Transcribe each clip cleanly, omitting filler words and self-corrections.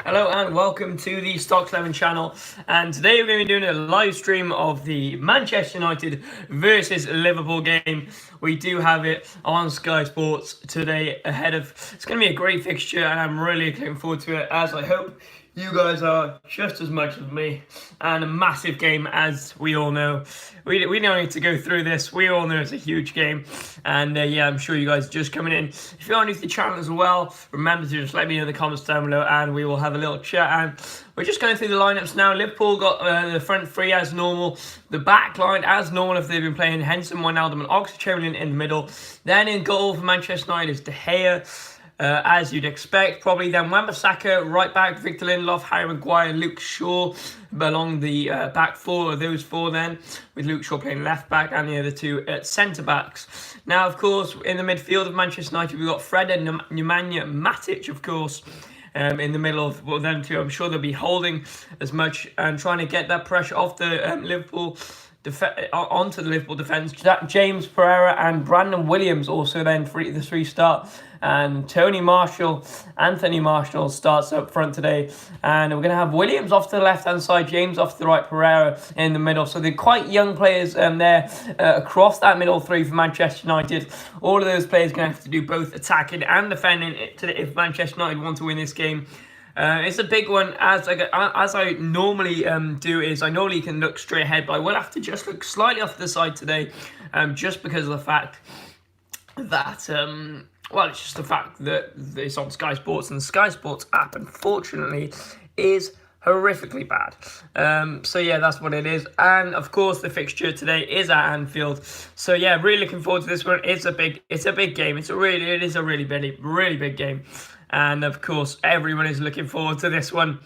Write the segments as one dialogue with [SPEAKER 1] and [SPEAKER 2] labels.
[SPEAKER 1] Hello and welcome to the Stocks 11 channel, and today we're going to be doing a live stream of the Manchester United versus Liverpool game. We do have it on Sky Sports today ahead of, it's going to be a great fixture and I'm really looking forward to it, as I hope you guys are just as much as me. And a massive game, as we all know. We don't need to go through this. We all know it's a huge game. And yeah, I'm sure you guys are just coming in. If you're new to the channel as well, remember to just let me know in the comments down below and we will have a little chat. And we're just going through the lineups now. Liverpool got the front three as normal. The back line as normal if they've been playing Henson, Wijnaldum and Oxlade-Chamberlain in the middle. Then in goal for Manchester United is De Gea. As you'd expect, probably then Wan-Bissaka, right back, Victor Lindelof, Harry Maguire, Luke Shaw along the back four of those four then, with Luke Shaw playing left back and the other two at centre backs. Now, of course, in the midfield of Manchester United, we've got Fred and Nemanja Matic, of course, in the middle of them two. I'm sure they'll be holding as much and trying to get that pressure off the Liverpool onto the Liverpool defence. James Pereira and Brandon Williams also then the three start, and Anthony Martial starts up front today, and we're going to have Williams off to the left hand side, James off to the right, Pereira in the middle. So they're quite young players there across that middle three for Manchester United. All of those players are going to have to do both attacking and defending if Manchester United want to win this game. It's a big one, as I normally do. Is I normally can look straight ahead, but I will have to just look slightly off to the side today, just because of the fact that well, it's just the fact that it's on Sky Sports, and the Sky Sports app, unfortunately, is horrifically bad. So yeah, that's what it is. And of course, the fixture today is at Anfield. So yeah, really looking forward to this one. It's a big game. It is a really big game. And of course, everyone is looking forward to this one.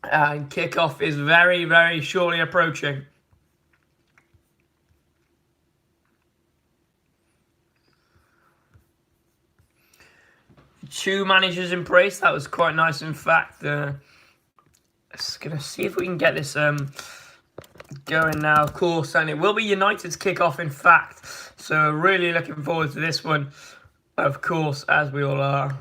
[SPEAKER 1] And kickoff is very, very shortly approaching. Two managers in place. That was quite nice, in fact. Just gonna see if we can get this going now, of course. And it will be United's kickoff, in fact. So really looking forward to this one, of course, as we all are.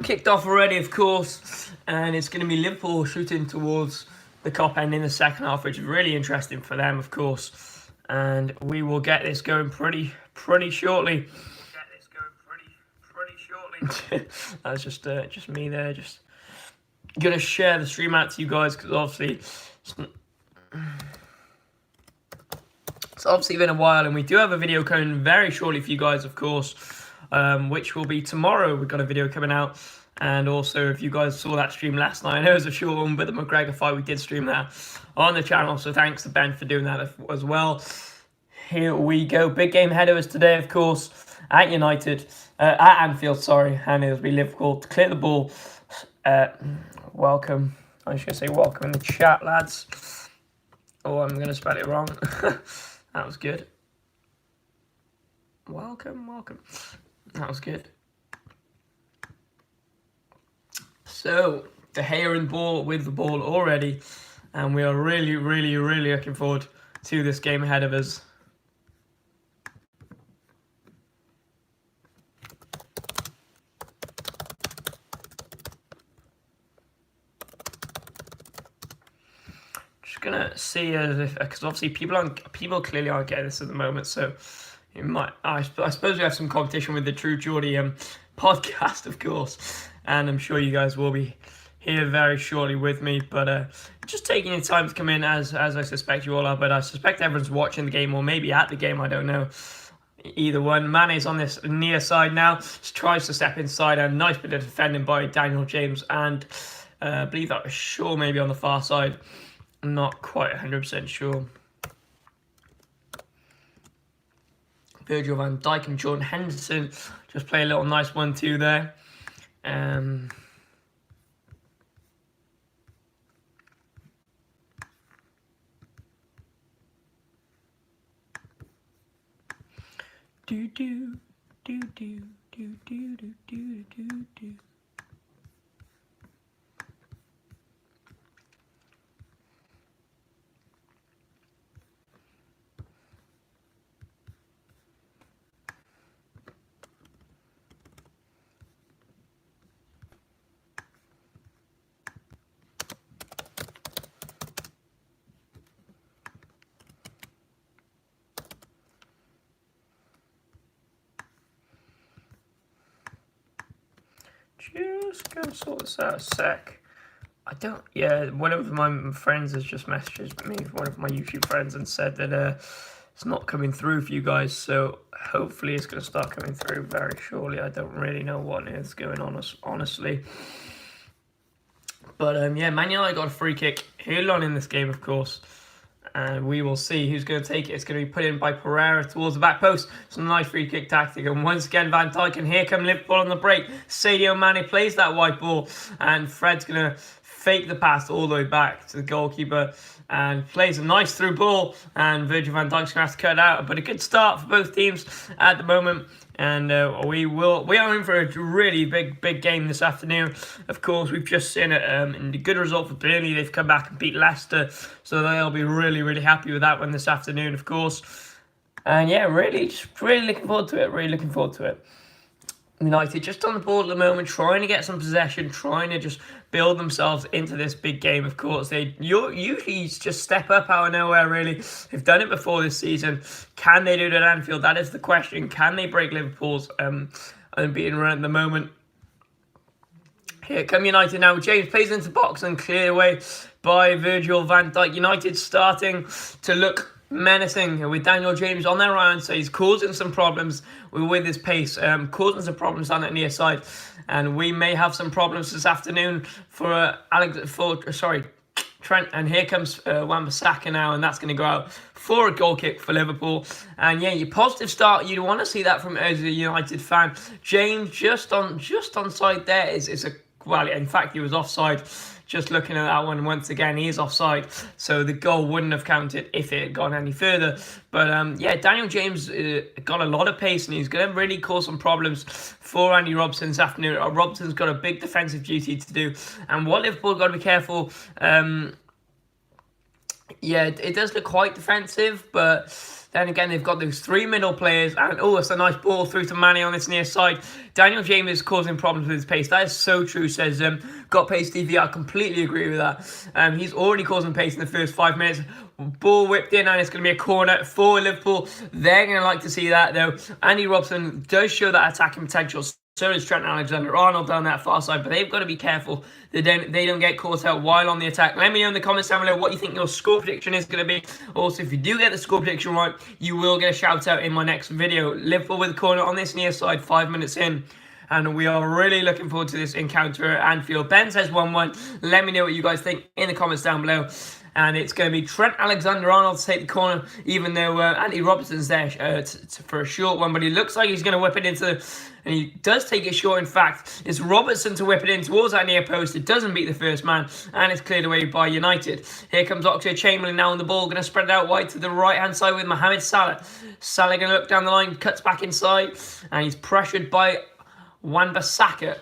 [SPEAKER 1] Kicked off already, of course, and it's going to be Liverpool shooting towards the top end in the second half, which is really interesting for them, of course. And we will get this going pretty shortly. That's just me there, just gonna share the stream out to you guys, because obviously it's obviously been a while, and we do have a video coming very shortly for you guys, of course. Which will be tomorrow. We've got a video coming out. And also, if you guys saw that stream last night, I know it was a short one, but the McGregor fight, we did stream that on the channel. So thanks to Ben for doing that as well. Here we go. Big game ahead of us today, of course, at Anfield, sorry. And it'll be Liverpool to clear the ball. Welcome. I was going to say welcome in the chat, lads. Oh, I'm going to spell it wrong. That was good. Welcome. That was good. So, De Gea with the ball already, and we are really looking forward to this game ahead of us. Just gonna see if, because obviously people clearly aren't getting this at the moment, so. It might. I suppose we have some competition with the True Geordie podcast, of course, and I'm sure you guys will be here very shortly with me. But just taking your time to come in, as I suspect you all are. But I suspect everyone's watching the game, or maybe at the game. I don't know. Either one. Mane's on this near side now. Just tries to step inside. A nice bit of defending by Daniel James, and I believe that was Shaw maybe on the far side. I'm not quite 100% sure. Virgil van Dijk and Jordan Henderson just play a little nice 1-2 there. do do do do do do do do do do. Just gonna sort this out a sec. One of my friends has just messaged me, one of my YouTube friends, and said that it's not coming through for you guys, so hopefully it's gonna start coming through very shortly. I don't really know what is going on, honestly. But yeah, Man United got a free kick early on in this game, of course. And we will see who's going to take it. It's going to be put in by Pereira towards the back post. Some nice free kick tactic. And once again, Van Dijk. And here come Liverpool on the break. Sadio Mane plays that white ball. And Fred's going to fake the pass all the way back to the goalkeeper. And plays a nice through ball. And Virgil van Dijk's going to have to cut it out. But a good start for both teams at the moment. And we are in for a really big game this afternoon. Of course, we've just seen it in the good result for Burnley. They've come back and beat Leicester, so they'll be really happy with that one this afternoon, of course. And yeah, really looking forward to it. Really looking forward to it. United just on the ball at the moment, trying to get some possession, trying to just build themselves into this big game. Of course, they usually just step up out of nowhere, really. They've done it before this season. Can they do it at Anfield? That is the question. Can they break Liverpool's unbeaten run at the moment? Here come United now. James plays into the box and cleared away by Virgil van Dijk. United starting to look menacing with Daniel James on their round, so he's causing some problems with his pace, causing some problems on that near side, and we may have some problems this afternoon for Trent. And here comes Wan-Bissaka now, and that's going to go out for a goal kick for Liverpool. And yeah, your positive start, you'd want to see that from as a United fan. James just on side there is a well, in fact, he was offside. Just looking at that one, once again, he is offside. So the goal wouldn't have counted if it had gone any further. But yeah, Daniel James got a lot of pace, and he's going to really cause some problems for Andy Robertson this afternoon. Robertson's got a big defensive duty to do. And what Liverpool got to be careful, yeah, it does look quite defensive, but then again, they've got those three middle players. And it's a nice ball through to Mane on this near side. Daniel James is causing problems with his pace. That is so true, says Got Pace TV. I completely agree with that. He's already causing pace in the first 5 minutes. Ball whipped in, and it's going to be a corner for Liverpool. They're going to like to see that, though. Andy Robertson does show that attacking potential. So does Trent Alexander-Arnold down that far side, but they've got to be careful they don't get caught out while on the attack. Let me know in the comments down below what you think your score prediction is going to be. Also, if you do get the score prediction right, you will get a shout out in my next video. Liverpool with the corner on this near side, 5 minutes in. And we are really looking forward to this encounter at Anfield. Ben says 1-1. Let me know what you guys think in the comments down below. And it's going to be Trent Alexander-Arnold to take the corner, even though Andy Robertson's there for a short one. But he looks like he's going to whip it into... And he does take it short, in fact. It's Robertson to whip it in towards that near post. It doesn't beat the first man, and it's cleared away by United. Here comes Oxlade-Chamberlain now on the ball. Going to spread it out wide to the right-hand side with Mohamed Salah. Salah going to look down the line, cuts back inside, and he's pressured by Wan-Bissaka.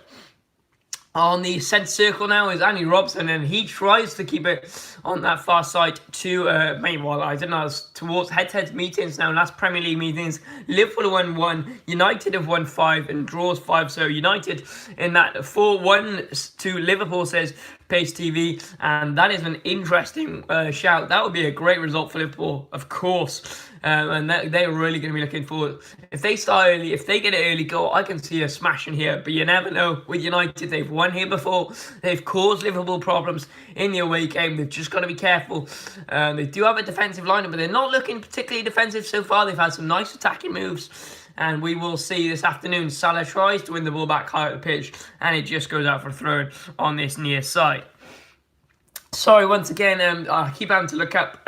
[SPEAKER 1] On the centre circle now is Andy Robertson, and he tries to keep it on that far side to, well, I don't know, towards head-to-head meetings now, last Premier League meetings. Liverpool have won 1, United have won 5, and draws 5. So United in that 4-1 to Liverpool, says Pace TV, and that is an interesting shout. That would be a great result for Liverpool, of course. And they're really going to be looking forward. If they start early, if they get an early goal, I can see a smashing here. But you never know. With United, they've won here before. They've caused Liverpool problems in the away game. They've just got to be careful. They do have a defensive lineup, but they're not looking particularly defensive so far. They've had some nice attacking moves. And we will see this afternoon. Salah tries to win the ball back high at the pitch, and it just goes out for a throw on this near side. Sorry, once again, I keep having to look up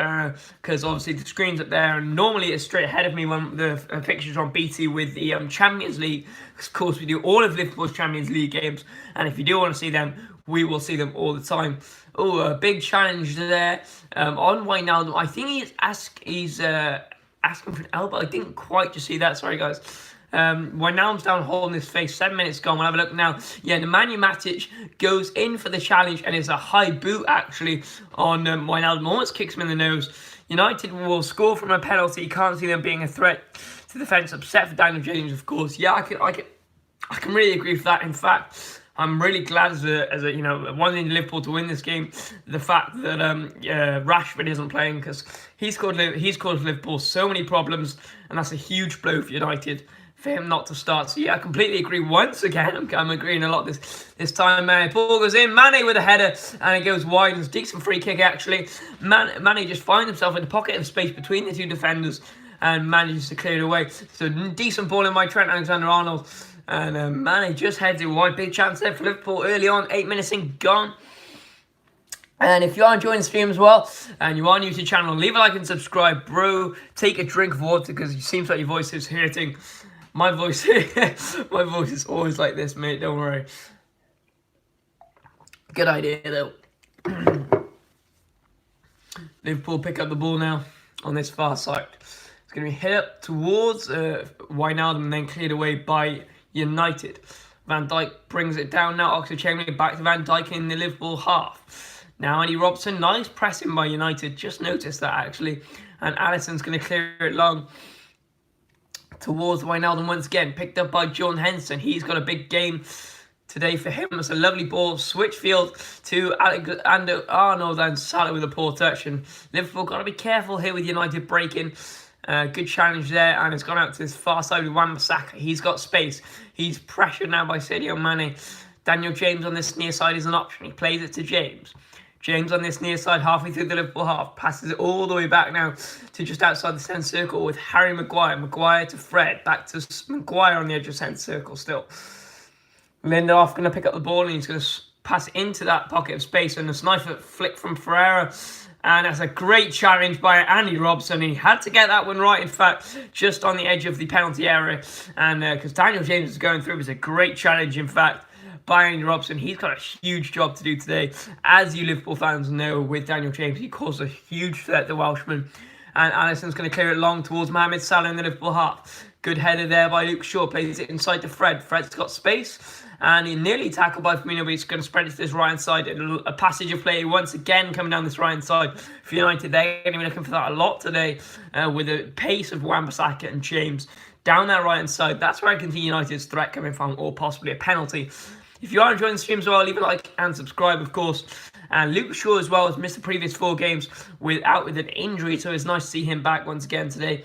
[SPEAKER 1] because obviously the screen's up there, and normally it's straight ahead of me when the pictures on BT with the Champions League. Of course, we do all of Liverpool's Champions League games, and if you do want to see them, we will see them all the time. Oh, a big challenge there on Wijnaldum. I think asking for an elbow. I didn't quite just see that. Sorry, guys. Wijnaldum's down holding his face. 7 minutes gone. We'll have a look now. Yeah, Nemanja Matic goes in for the challenge, and it's a high boot, actually, on Wijnaldum. Almost kicks him in the nose. United will score from a penalty. Can't see them being a threat to defence. Upset for Daniel James, of course. Yeah, I can really agree with that. In fact, I'm really glad as a wanting Liverpool to win this game. The fact that Rashford isn't playing, because he's caused Liverpool so many problems, and that's a huge blow for United for him not to start. So yeah, I completely agree. Once again, I'm agreeing a lot this time. Ball goes in. Mane with a header, and it goes wide. It's a decent free kick, actually. Mane just finds himself in the pocket of space between the two defenders and manages to clear it away. So decent ball in by Trent Alexander-Arnold. And Mane just heads it wide. Big chance there for Liverpool early on. 8 minutes in, gone. And if you are enjoying the stream as well, and you are new to the channel, leave a like and subscribe. Bro, take a drink of water, because it seems like your voice is hurting. My voice is always like this, mate. Don't worry. Good idea, though. Liverpool pick up the ball now on this far side. It's going to be hit up towards Wijnaldum and then cleared away by United. Van Dijk brings it down now. Oxlade-Chamberlain back to Van Dijk in the Liverpool half. Now Andy Robertson, nice pressing by United. Just noticed that, actually. And Alisson's going to clear it long towards Wijnaldum once again. Picked up by John Henson. He's got a big game today for him. It's a lovely ball. Switch field to Alexander-Arnold and Salah with a poor touch. And Liverpool got to be careful here with United breaking. Good challenge there, and it's gone out to this far side with Wan-Bissaka. He's got space. He's pressured now by Sadio Mane. Daniel James on this near side is an option. He plays it to James. James on this near side, halfway through the Liverpool half, passes it all the way back now to just outside the centre circle with Harry Maguire. Maguire to Fred, back to Maguire on the edge of the centre circle still. Lindelof going to pick up the ball, and he's going to pass into that pocket of space, and a sniper flick from Ferreira. And that's a great challenge by Andy Robertson. He had to get that one right, in fact, just on the edge of the penalty area. And because Daniel James is going through, it was a great challenge, in fact, by Andy Robertson. He's got a huge job to do today. As you Liverpool fans know, with Daniel James, he caused a huge threat to Welshman. And Alisson's going to clear it long towards Mohamed Salah in the Liverpool half. Good header there by Luke Shaw. Plays it inside to Fred. Fred's got space. And he nearly tackled by Firmino, but he's going to spread it to this right-hand side. A passage of play once again coming down this right-hand side for United. They're going to be looking for that a lot today with the pace of Wan-Bissaka and James down that right-hand side. That's where I can see United's threat coming from, or possibly a penalty. If you are enjoying the stream as well, leave a like and subscribe, of course. And Luke Shaw as well has missed the previous 4 games with an injury, so it's nice to see him back once again today.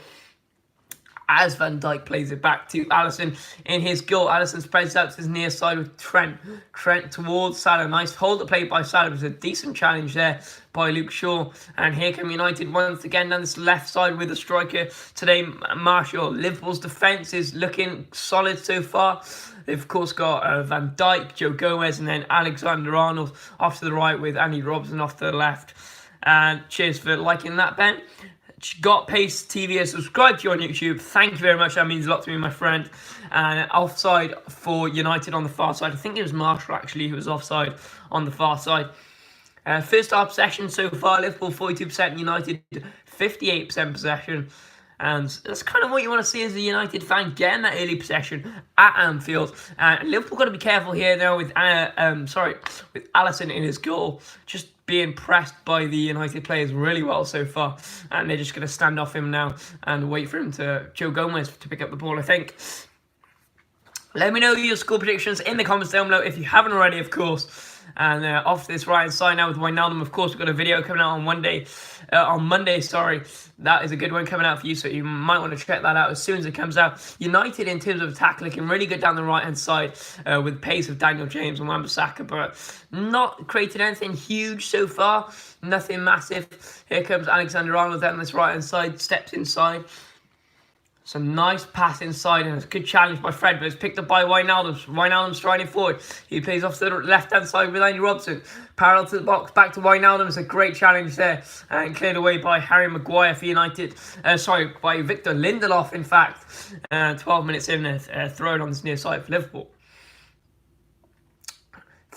[SPEAKER 1] As Van Dijk plays it back to Alisson in his goal. Alisson spreads out to his near side with Trent. Trent towards Salah. Nice hold up play by Salah. It was a decent challenge there by Luke Shaw. And here come United once again down this left side with the striker today, Martial. Liverpool's defence is looking solid so far. They've, of course, got Van Dijk, Joe Gomez, and then Alexander-Arnold off to the right with Andy Robertson off to the left. And cheers for liking that, Ben. Got Pace TV and subscribe to you on YouTube. Thank you very much. That means a lot to me, my friend. And offside for United on the far side. I think it was Marshall, actually, who was offside on the far side. First half possession so far. Liverpool 42%, United 58% possession. And that's kind of what you want to see as a United fan, getting that early possession at Anfield. Liverpool got to be careful here now with Alisson in his goal. Just being pressed by the United players really well so far. And they're just going to stand off him now and wait for him Joe Gomez to pick up the ball, I think. Let me know your score predictions in the comments down below if you haven't already, of course. And off this right side now with Wijnaldum, of course, we've got a video coming out on Monday. That is a good one coming out for you, so you might want to check that out as soon as it comes out. United, in terms of attack, looking really good down the right-hand side with the pace of Daniel James and Wan-Bissaka, but not created anything huge so far. Nothing massive. Here comes Alexander-Arnold down this right-hand side, steps inside. Some nice pass inside, and it's a good challenge by Fred, but it's picked up by Wijnaldum. Wijnaldum striding forward. He plays off to the left-hand side with Andy Robertson. Parallel to the box, back to Wijnaldum. It's a great challenge there, and cleared away by Harry Maguire for United. By Victor Lindelof, in fact. 12 minutes in, thrown on this near side for Liverpool.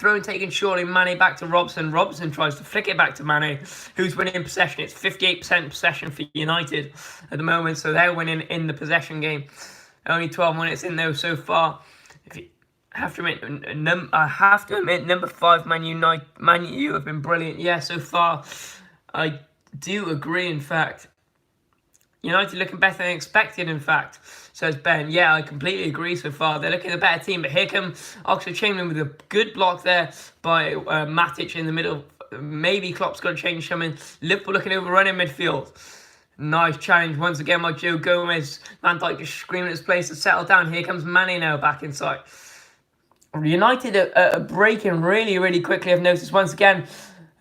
[SPEAKER 1] Throw taken shortly, Mane back to Robson. Robson tries to flick it back to Mane, who's winning possession. It's 58% possession for United at the moment, so they're winning in the possession game. Only 12 minutes in though so far. I have to admit, number 5, Man U have been brilliant. Yeah, so far, I do agree, in fact. United looking better than expected, in fact, says Ben. Yeah, I completely agree so far. They're looking a better team, but here comes Oxlade-Chamberlain with a good block there by Matic in the middle. Maybe Klopp's got to change something. Liverpool looking overrun in midfield. Nice challenge once again by Joe Gomez. Van Dijk just screaming his place to settle down. Here comes Mane now back inside. United are breaking really, really quickly. I've noticed once again.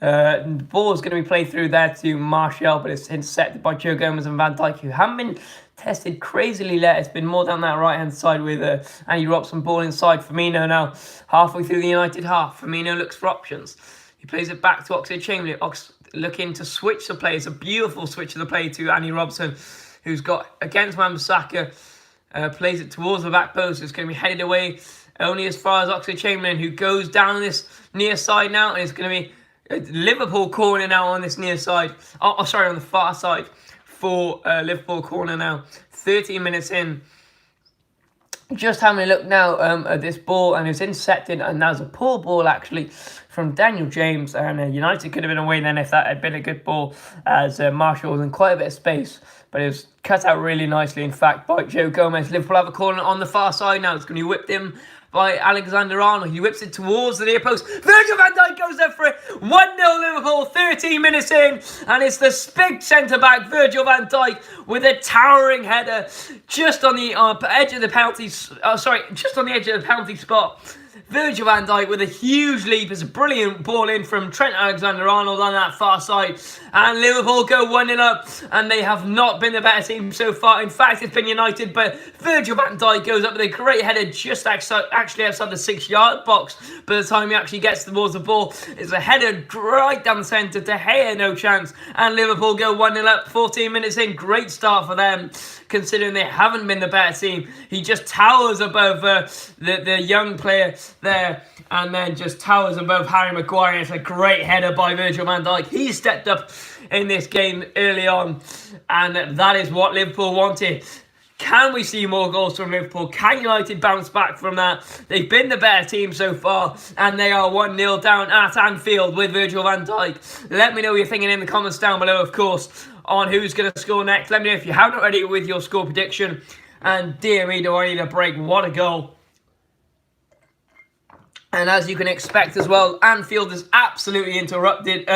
[SPEAKER 1] The ball is going to be played through there to Martial, but it's intercepted by Joe Gomez and Van Dijk, who haven't been tested crazily late. It's been more down that right-hand side with Andy Robson ball inside. Firmino now halfway through the United half. Firmino looks for options. He plays it back to Oxlade-Chamberlain. Looking to switch the play. It's a beautiful switch of the play to Andy Robson, who's got against Wan-Bissaka. Plays it towards the back post. It's going to be headed away only as far as Oxlade-Chamberlain, who goes down this near side now, and it's going to be Liverpool corner now on this near side. On the far side for Liverpool corner now. 13 minutes in. Just having a look now at this ball, and it's intercepted, and that was a poor ball actually from Daniel James, and United could have been away then if that had been a good ball, as Martial was in quite a bit of space, but it was cut out really nicely, in fact, by Joe Gomez. Liverpool have a corner on the far side now. It's going to be whipped in by Alexander-Arnold. He whips it towards the near post. Virgil van Dijk goes there for it. 1-0 Liverpool, 13 minutes in. And it's the big centre-back, Virgil van Dijk, with a towering header just on the edge of the penalty. Just on the edge of the penalty spot. Virgil van Dijk with a huge leap. It's a brilliant ball in from Trent Alexander-Arnold on that far side. And Liverpool go 1-0 up. And they have not been the better team so far. In fact, it's been United. But Virgil van Dijk goes up with a great header just outside the 6-yard box. By the time he actually gets towards the ball, it's a header right down the centre. De Gea, no chance. And Liverpool go 1-0 up. 14 minutes in. Great start for them, considering they haven't been the better team. He just towers above the young player there, and then just towers above Harry Maguire. It's a great header by Virgil van Dijk. He stepped up in this game early on, and that is what Liverpool wanted. Can we see more goals from Liverpool? Can United bounce back from that? They've been the better team so far, and they are 1-0 down at Anfield with Virgil van Dijk. Let me know what you're thinking in the comments down below, of course, on who's going to score next. Let me know if you haven't already with your score prediction. And dear me, do I need a break. What a goal. And as you can expect as well, Anfield is absolutely erupted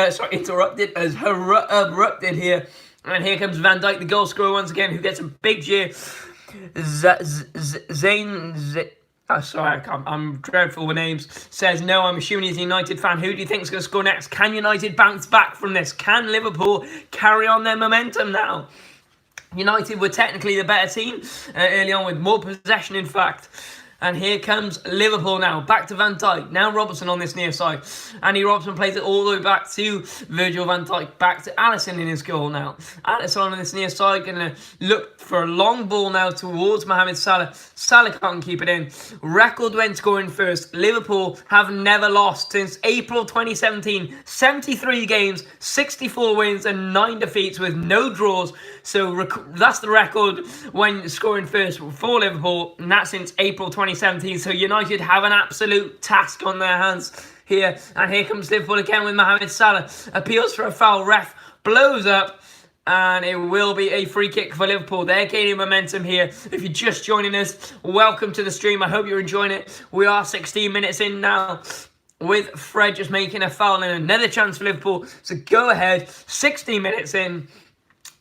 [SPEAKER 1] here. And here comes Van Dijk, the goal scorer once again, who gets a big cheer. I'm dreadful with names. Says, no, I'm assuming he's a United fan. Who do you think is going to score next? Can United bounce back from this? Can Liverpool carry on their momentum now? United were technically the better team early on, with more possession, in fact. And here comes Liverpool now. Back to Van Dijk. Now Robertson on this near side. Andy Robertson plays it all the way back to Virgil van Dijk. Back to Alisson in his goal now. Alisson on this near side. Going to look for a long ball now towards Mohamed Salah. Salah can't keep it in. Record when scoring first. Liverpool have never lost since April 2017. 73 games, 64 wins and 9 defeats with no draws. So that's the record when scoring first for Liverpool. And that's since April 2017. So United have an absolute task on their hands here. And here comes Liverpool again with Mohamed Salah. Appeals for a foul. Ref blows up. And it will be a free kick for Liverpool. They're gaining momentum here. If you're just joining us, welcome to the stream. I hope you're enjoying it. We are 16 minutes in now, with Fred just making a foul and another chance for Liverpool. So go ahead, 16 minutes in.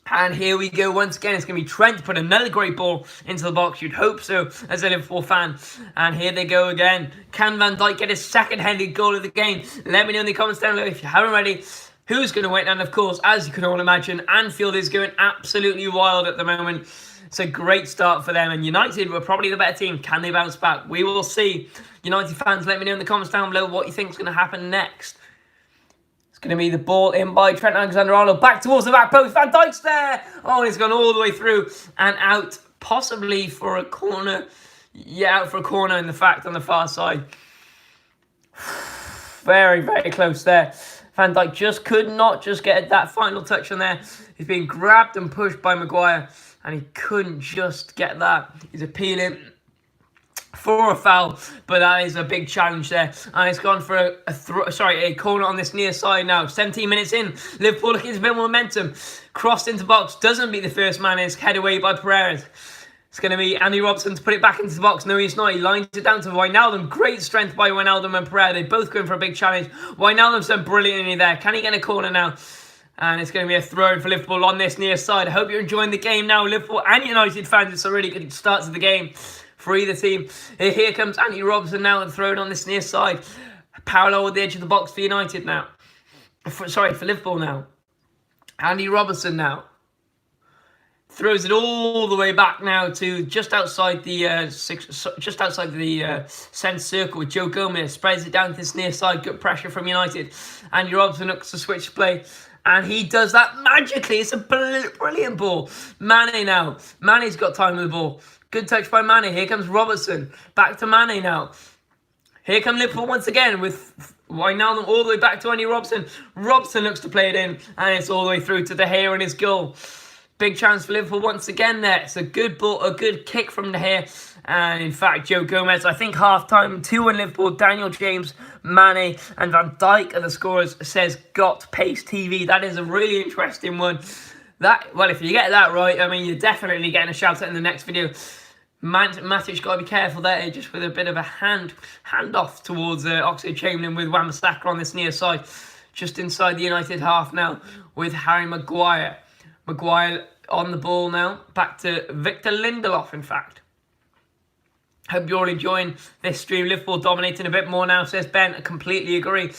[SPEAKER 1] And here we go once again. It's going to be Trent to put another great ball into the box. You'd hope so as a Liverpool fan. And here they go again. Can Van Dijk get his second-headed goal of the game? Let me know in the comments down below if you haven't already. Who's going to win? And of course, as you can all imagine, Anfield is going absolutely wild at the moment. It's a great start for them. And United were probably the better team. Can they bounce back? We will see. United fans, let me know in the comments down below what you think is going to happen next. Going to be the ball in by Trent Alexander-Arnold, back towards the back post. Van Dijk's there. Oh, and it's gone all the way through and out, possibly for a corner. Yeah, out for a corner, in the fact, on the far side. very, very close there. Van Dijk just could not just get that final touch on there. He's being grabbed and pushed by Maguire, and he couldn't just get that. He's appealing for a foul, but that is a big challenge there, and it's gone for a corner on this near side now. 17 minutes in, Liverpool looking to build momentum. Crossed into box, doesn't beat the first man, is headed away by Perez. It's going to be Andy Robertson to put it back into the box. No, he's not. He lines it down to Wijnaldum. Great strength by Wijnaldum and Perez. They both going for a big challenge. Wijnaldum's done brilliantly there. Can he get a corner now? And it's going to be a throw-in for Liverpool on this near side. I hope you're enjoying the game now, Liverpool and United fans. It's a really good start to the game for either team. Here comes Andy Robertson now and thrown on this near side. Parallel with the edge of the box for United now. For Liverpool now. Andy Robertson now. Throws it all the way back now to just outside the centre circle with Joe Gomez. Spreads it down to this near side. Good pressure from United. Andy Robertson looks to switch play. And he does that magically. It's a brilliant ball. Mane now. Mane's got time with the ball. Good touch by Mane. Here comes Robertson. Back to Mane now. Here come Liverpool once again with Wijnaldum all the way back to Andy Robertson. Robertson looks to play it in. And it's all the way through to De Gea and his goal. Big chance for Liverpool once again there. It's a good ball, a good kick from De Gea. And in fact, Joe Gomez, I think half-time, 2-1 Liverpool. Daniel James, Mane and Van Dijk are the scorers, says Got Pace TV. That is a really interesting one. Well, if you get that right, I mean, you're definitely getting a shout out in the next video. Matic got to be careful there, just with a bit of a handoff towards Oxlade-Chamberlain with Wan-Bissaka on this near side. Just inside the United half now with Harry Maguire. Maguire on the ball now. Back to Victor Lindelof, in fact. Hope you're all enjoying this stream. Liverpool dominating a bit more now, says Ben. I completely agree.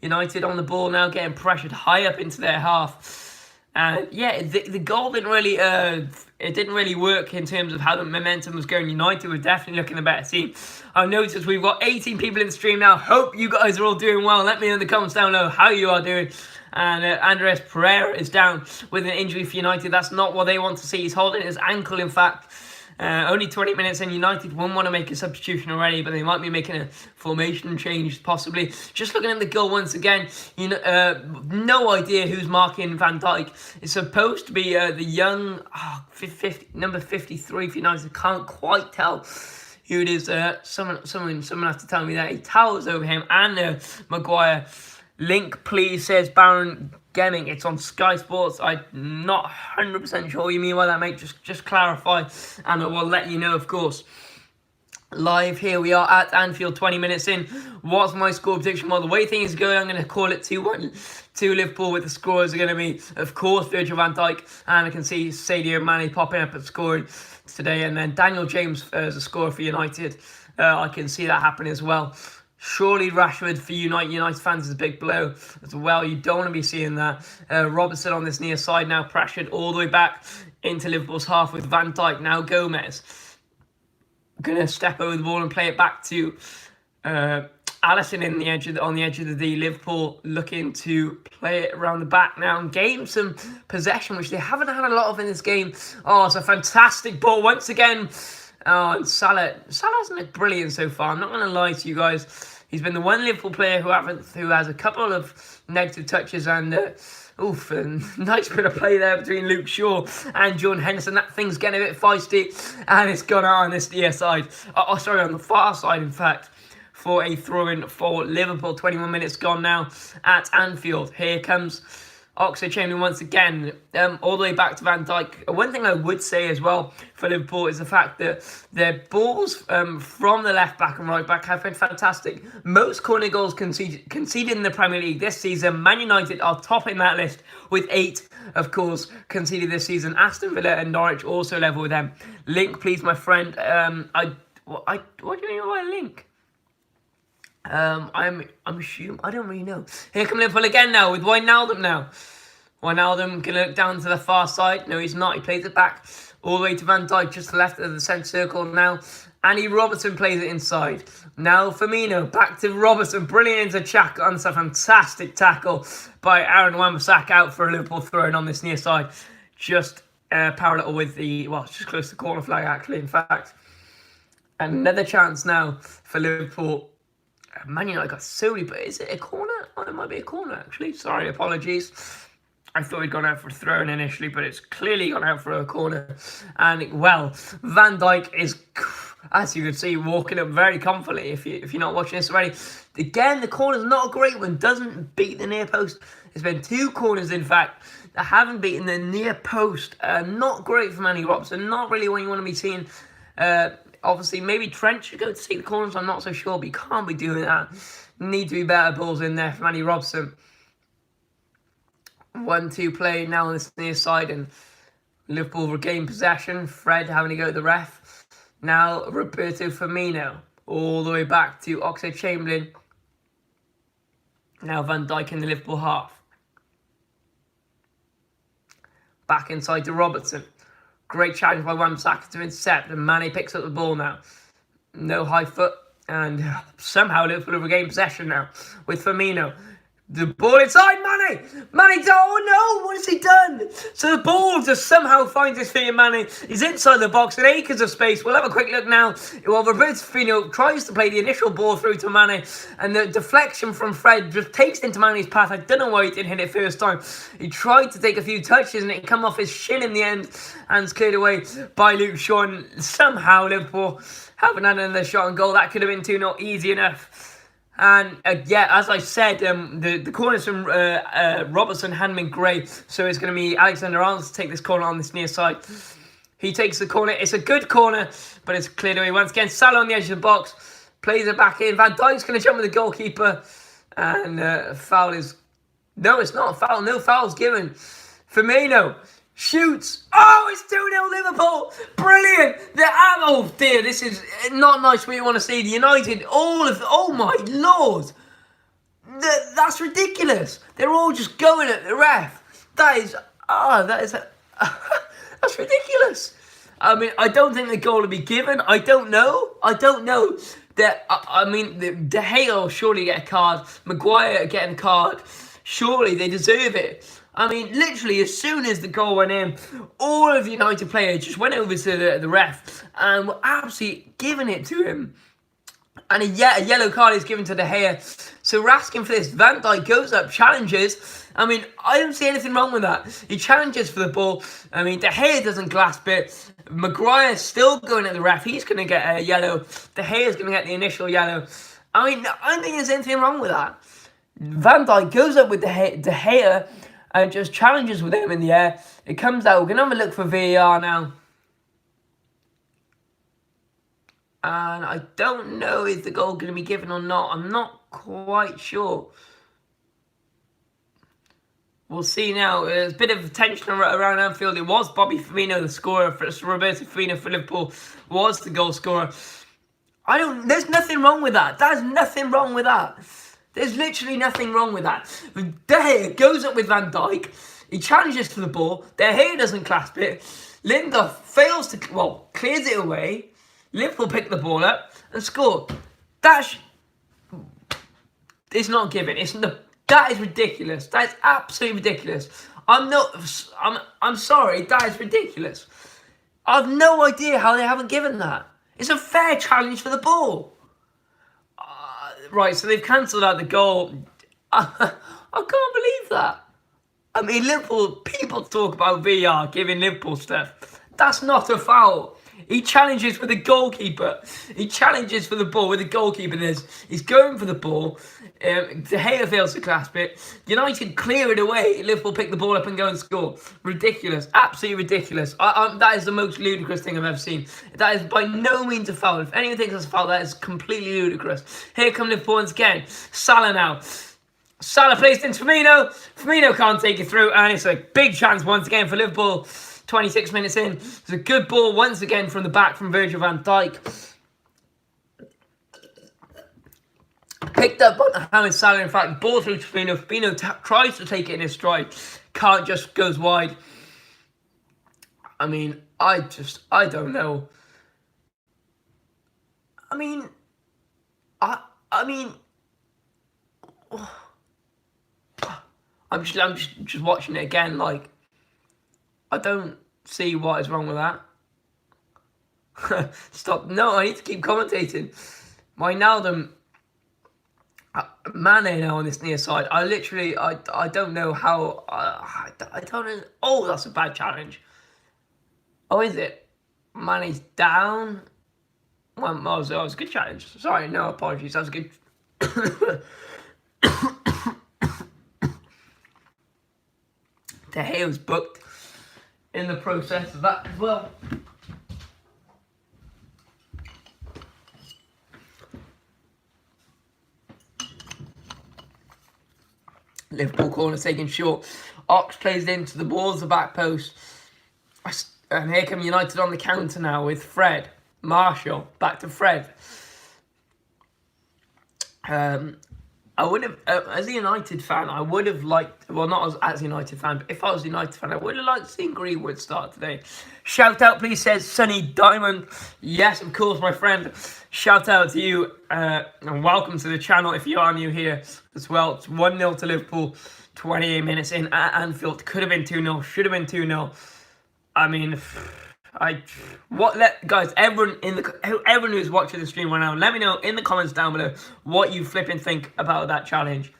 [SPEAKER 1] United on the ball now, getting pressured high up into their half. And yeah, the goal didn't really work in terms of how the momentum was going. United were definitely looking a better team. I've noticed we've got 18 people in the stream now. Hope you guys are all doing well. Let me know in the comments down below how you are doing. And Andres Pereira is down with an injury for United. That's not what they want to see. He's holding his ankle, in fact. Only 20 minutes in. United won't want to make a substitution already, but they might be making a formation change, possibly. Just looking at the goal once again, no idea who's marking Van Dijk. It's supposed to be the young, number 53 for United. Can't quite tell who it is. Someone has to tell me that. He towers over him and Maguire. Link, please, says Baron Gemming. It's on Sky Sports. I'm not 100% sure what you mean by that, mate. Just clarify, and I will let you know, of course. Live here we are at Anfield, 20 minutes in. What's my score prediction? Well, the way things are going, I'm going to call it 2-1 to Liverpool, with the scorers are going to be, of course, Virgil van Dijk, and I can see Sadio Mane popping up and scoring today, and then Daniel James as a scorer for United. I can see that happening as well. Surely Rashford for United fans is a big blow as well. You don't want to be seeing that. Robertson on this near side now, pressured all the way back into Liverpool's half with Van Dijk. Now Gomez. Going to step over the ball and play it back to Alisson on the edge of the D. Liverpool looking to play it around the back now and gain some possession, which they haven't had a lot of in this game. Oh, it's a fantastic ball once again. Oh, and Salah hasn't looked brilliant so far. I'm not going to lie to you guys. He's been the one Liverpool player who has a couple of negative touches and a nice bit of play there between Luke Shaw and Jordan Henderson. That thing's getting a bit feisty, and it's gone out on this near side. On the far side, in fact, for a throw-in for Liverpool. 21 minutes gone now at Anfield. Here comes Oxlade-Chamberlain once again, all the way back to Van Dijk. One thing I would say as well for Liverpool is the fact that their balls from the left back and right back have been fantastic. Most corner goals conceded in the Premier League this season. Man United are topping that list with 8, of course, conceded this season. Aston Villa and Norwich also level with them. Link, please, my friend. What do you mean by link? I'm assuming, I don't really know. Here come Liverpool again now with Wijnaldum now. Wijnaldum can look down to the far side. No, he's not. He plays it back all the way to Van Dijk, just to the left of the centre circle now. Andy Robertson plays it inside. Now Firmino, back to Robertson. Brilliant into tackle. And it's a fantastic tackle by Aaron Wan-Bissaka out for a Liverpool throw-in on this near side. Just parallel with just close to the corner flag, actually, in fact. Another chance now for Liverpool. Man United got solely, but is it a corner? Oh, it might be a corner, actually. Sorry, apologies. I thought he'd gone out for a throw-in initially, but it's clearly gone out for a corner. And, well, Van Dijk is, as you can see, walking up very comfortably if you're not watching this already. Again, the corner's not a great one. Doesn't beat the near post. There's been 2 corners, in fact, that haven't beaten the near post. Not great for Manny Robson. Not really what you want to be seeing. Obviously, maybe Trent should go to take the corners. I'm not so sure, but you can't be doing that. Need to be better balls in there for Manny Robson. 1-2 play now on this near side, and Liverpool regain possession. Fred having to go to the ref. Now Roberto Firmino all the way back to Oxlade-Chamberlain. Now Van Dijk in the Liverpool half. Back inside to Robertson. Great challenge by Wan-Bissaka to intercept, and Mane picks up the ball now. No high foot, and somehow Liverpool have regained possession now with Firmino. The ball inside, Mane! Mane, oh no, what has he done? So the ball just somehow finds his feet in Mane. He's inside the box in acres of space. We'll have a quick look now. Well, Roberto Firmino tries to play the initial ball through to Mane, and the deflection from Fred just takes into Mane's path. I don't know why he didn't hit it first time. He tried to take a few touches, and it come off his shin in the end, and it's cleared away by Luke Shaw. And somehow Liverpool haven't had another shot on goal. That could have been 2-0 easy enough. And yeah, as I said, the corners from Robertson hadn't been great, so it's going to be Alexander-Arnold to take this corner on this near side. He takes the corner. It's a good corner, but it's cleared away once again. Salah on the edge of the box, plays it back in. Van Dijk's going to jump with the goalkeeper, and foul is... No, it's not a foul. No foul's given. Firmino shoots. Oh, it's 2-0 Liverpool. Brilliant. Oh dear, this is not nice what you want to see. The United, oh my lord. That's ridiculous. They're all just going at the ref. That's ridiculous. I mean, I don't think the goal will be given. I don't know. I mean, De Gea will surely get a card. Maguire getting a card. Surely they deserve it. I mean, literally, as soon as the goal went in, all of the United players just went over to the ref and were absolutely giving it to him. And a yellow card is given to De Gea. So we're asking for this. Van Dijk goes up, challenges. I mean, I don't see anything wrong with that. He challenges for the ball. I mean, De Gea doesn't grasp it. Maguire's still going at the ref. He's going to get a yellow. De Gea's going to get the initial yellow. I mean, I don't think there's anything wrong with that. Van Dijk goes up with De Gea and just challenges with him in the air. It comes out. We're going to have a look for VAR now. And I don't know if the goal is going to be given or not. I'm not quite sure. We'll see now. There's a bit of tension around Anfield. It was Bobby Firmino, the scorer. Roberto Firmino for Liverpool was the goal scorer. There's nothing wrong with that. There's nothing wrong with that. There's literally nothing wrong with that. De Gea goes up with Van Dijk. He challenges for the ball. De Gea doesn't clasp it. Lindelof fails to, clears it away. Liverpool pick the ball up and score. It's not given. That is ridiculous. That is absolutely ridiculous. I'm sorry. That is ridiculous. I've no idea how they haven't given that. It's a fair challenge for the ball. Right, so they've cancelled out the goal. I can't believe that. I mean, people talk about VAR giving Liverpool stuff. That's not a foul. He challenges for the goalkeeper. He challenges for the ball with the goalkeeper. He's going for the ball. De Gea fails to clasp it. United clear it away. Liverpool pick the ball up and go and score. Ridiculous. Absolutely ridiculous. That is the most ludicrous thing I've ever seen. That is by no means a foul. If anyone thinks that's a foul, that is completely ludicrous. Here come Liverpool once again. Salah now. Salah placed in Firmino. Firmino can't take it through. And it's a big chance once again for Liverpool. 26 minutes in. It's a good ball once again from the back from Virgil van Dijk. Picked up by Mohamed Salah. In fact, ball through to Firmino. Firmino tries to take it in his stride. Can't, just goes wide. I mean, I don't know. I mean, I'm just watching it again, like, I don't see what is wrong with that. Stop. No, I need to keep commentating. Wijnaldum Mane now on this near side. I literally, I don't know how. I don't know. Oh, that's a bad challenge. Oh, is it? Mane's down. Well, that was a good challenge. Sorry, no apologies. That was a good. De Gea was booked in the process of that as well. Liverpool corner taken short. Ox plays into the balls, the back post. And here come United on the counter now with Fred. Marshall, back to Fred. I would have, as a United fan, I would have liked, well, not as a United fan, but if I was a United fan, I would have liked seeing Greenwood start today. Shout out, please, says Sunny Diamond. Yes, of course, my friend. Shout out to you, and welcome to the channel if you are new here as well. It's 1-0 to Liverpool, 28 minutes in at Anfield. Could have been 2-0, should have been 2-0. I mean, guys, everyone who's watching the stream right now, let me know in the comments down below what you flipping think about that challenge.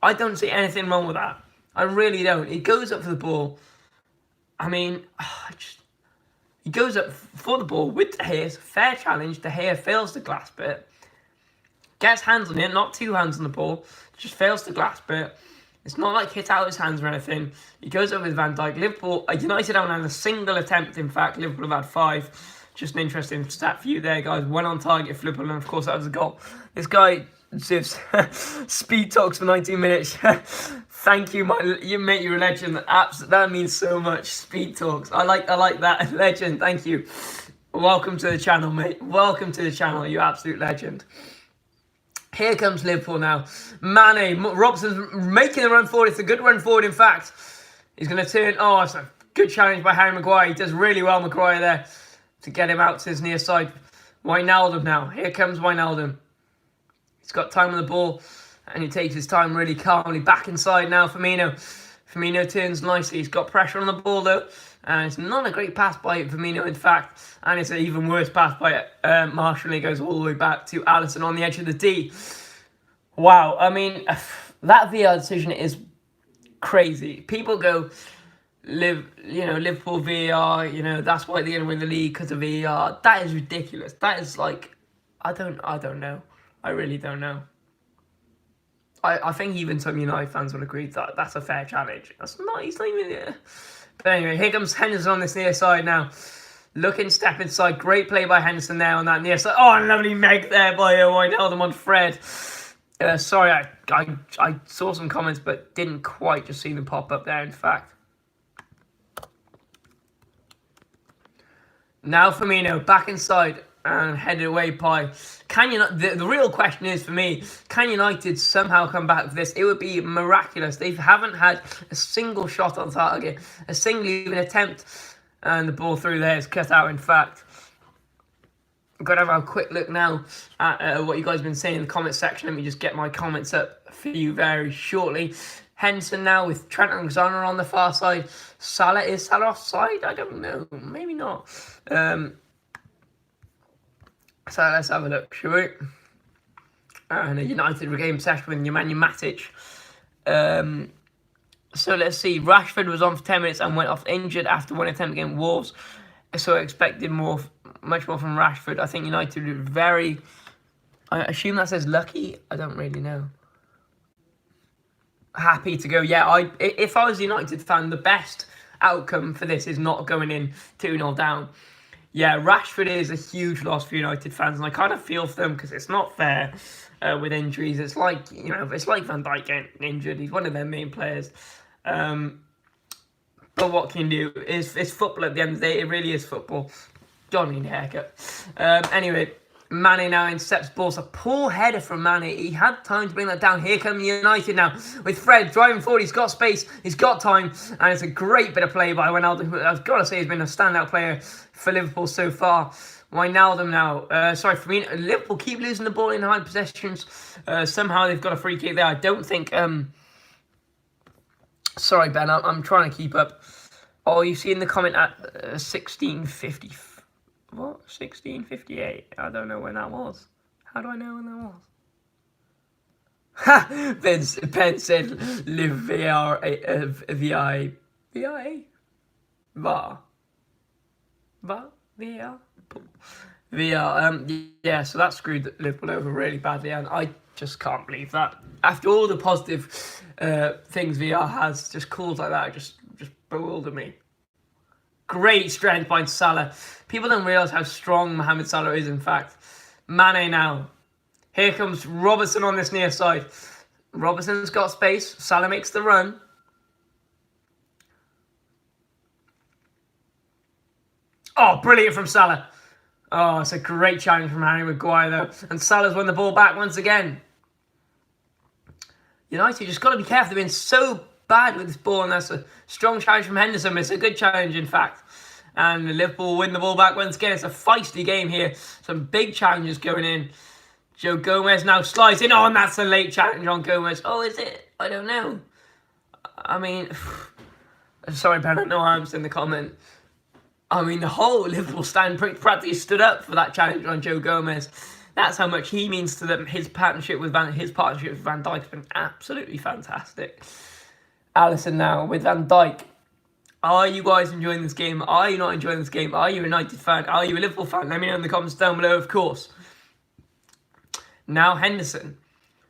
[SPEAKER 1] I don't see anything wrong with that. I really don't. He goes up for the ball. I mean, he goes up for the ball with De Gea. Fair challenge. De Gea fails to grasp it. Gets hands on it, not two hands on the ball. Just fails to grasp it. It's not like hit out his hands or anything. He goes up with Van Dijk. Liverpool, United haven't had a single attempt, in fact. Liverpool have had 5. Just an interesting stat for you there, guys. 1 on target for Liverpool, and of course that was a goal. This guy just speed talks for 19 minutes. Thank you, mate. You're a legend. That means so much. Speed talks. I like that. Legend. Thank you. Welcome to the channel, mate. Welcome to the channel. You absolute legend. Here comes Liverpool now. Mane, Robson's making a run forward. It's a good run forward, in fact. He's going to turn. Oh, it's a good challenge by Harry Maguire. He does really well, Maguire, there, to get him out to his near side. Wijnaldum now. Here comes Wijnaldum. He's got time on the ball, and he takes his time really calmly. Back inside now, Firmino. Firmino turns nicely. He's got pressure on the ball, though. And it's not a great pass by Firmino, in fact. And it's an even worse pass by Marshall. He goes all the way back to Alisson on the edge of the D. Wow. I mean, that VAR decision is crazy. People go, Liverpool VAR, that's why they're going to win the league because of VAR. That is ridiculous. That is like, I don't know. I really don't know. I think even some United fans will agree that that's a fair challenge. He's not even there. But anyway, here comes Henderson on this near side now. Looking, step inside. Great play by Henderson there on that near side. Oh, lovely make there by Wijnaldum on Fred. Sorry, I saw some comments, but didn't quite just see them pop up there, in fact. Now Firmino, back inside and headed away by... The real question is for me, can United somehow come back with this? It would be miraculous. They haven't had a single shot on target, a single even attempt, and the ball through there is cut out, in fact. I'm going to have a quick look now at what you guys have been saying in the comment section. Let me just get my comments up for you very shortly. Henderson now with Trent Alexander on the far side. Is Salah offside? I don't know. Maybe not. So let's have a look, shall we? And a United regained possession with Nemanja Matic. So let's see. Rashford was on for 10 minutes and went off injured after one attempt against Wolves. So I expected much more from Rashford. I think United were very... I assume that says lucky. I don't really know. Happy to go. Yeah, if I was a United fan, the best outcome for this is not going in 2-0 down. Yeah, Rashford is a huge loss for United fans, and I kind of feel for them because it's not fair with injuries. It's like, it's like Van Dijk getting injured. He's one of their main players. But what can you do? It's football at the end of the day. It really is football. Don't need a haircut. Anyway, Mane now intercepts balls. A poor header from Mane. He had time to bring that down. Here come United now with Fred driving forward. He's got space. He's got time. And it's a great bit of play by Wijnaldum, who I've got to say has been a standout player for Liverpool so far. Wijnaldum now. Firmino. Liverpool keep losing the ball in high possessions. Somehow they've got a free kick there. I don't think... Sorry, Ben. I'm trying to keep up. Oh, you see in the comment at 1650... What? 1658? I don't know when that was. How do I know when that was? Ben said, live VR, VI, VI, VAR, VAR, VR, VR. Yeah, so that screwed Liverpool over really badly, and I just can't believe that. After all the positive things VR has, just calls like that just bewilder me. Great strength by Salah. People don't realise how strong Mohamed Salah is, in fact. Mane now. Here comes Robertson on this near side. Robertson's got space. Salah makes the run. Oh, brilliant from Salah. Oh, it's a great challenge from Harry Maguire, though. And Salah's won the ball back once again. United just got to be careful. They've been so bad with this ball, and that's a strong challenge from Henderson. It's a good challenge, in fact. And Liverpool win the ball back once again. It's a feisty game here. Some big challenges going in. Joe Gomez now slides in. Oh, and that's a late challenge on Gomez. Oh, is it? I don't know. I mean, sorry, Ben, I know I was in the comment. I mean, the whole Liverpool stand practically stood up for that challenge on Joe Gomez. That's how much he means to them. His partnership with Van Dijk has been absolutely fantastic. Alisson now with Van Dijk. Are you guys enjoying this game? Are you not enjoying this game? Are you a United fan? Are you a Liverpool fan? Let me know in the comments down below, of course. Now Henderson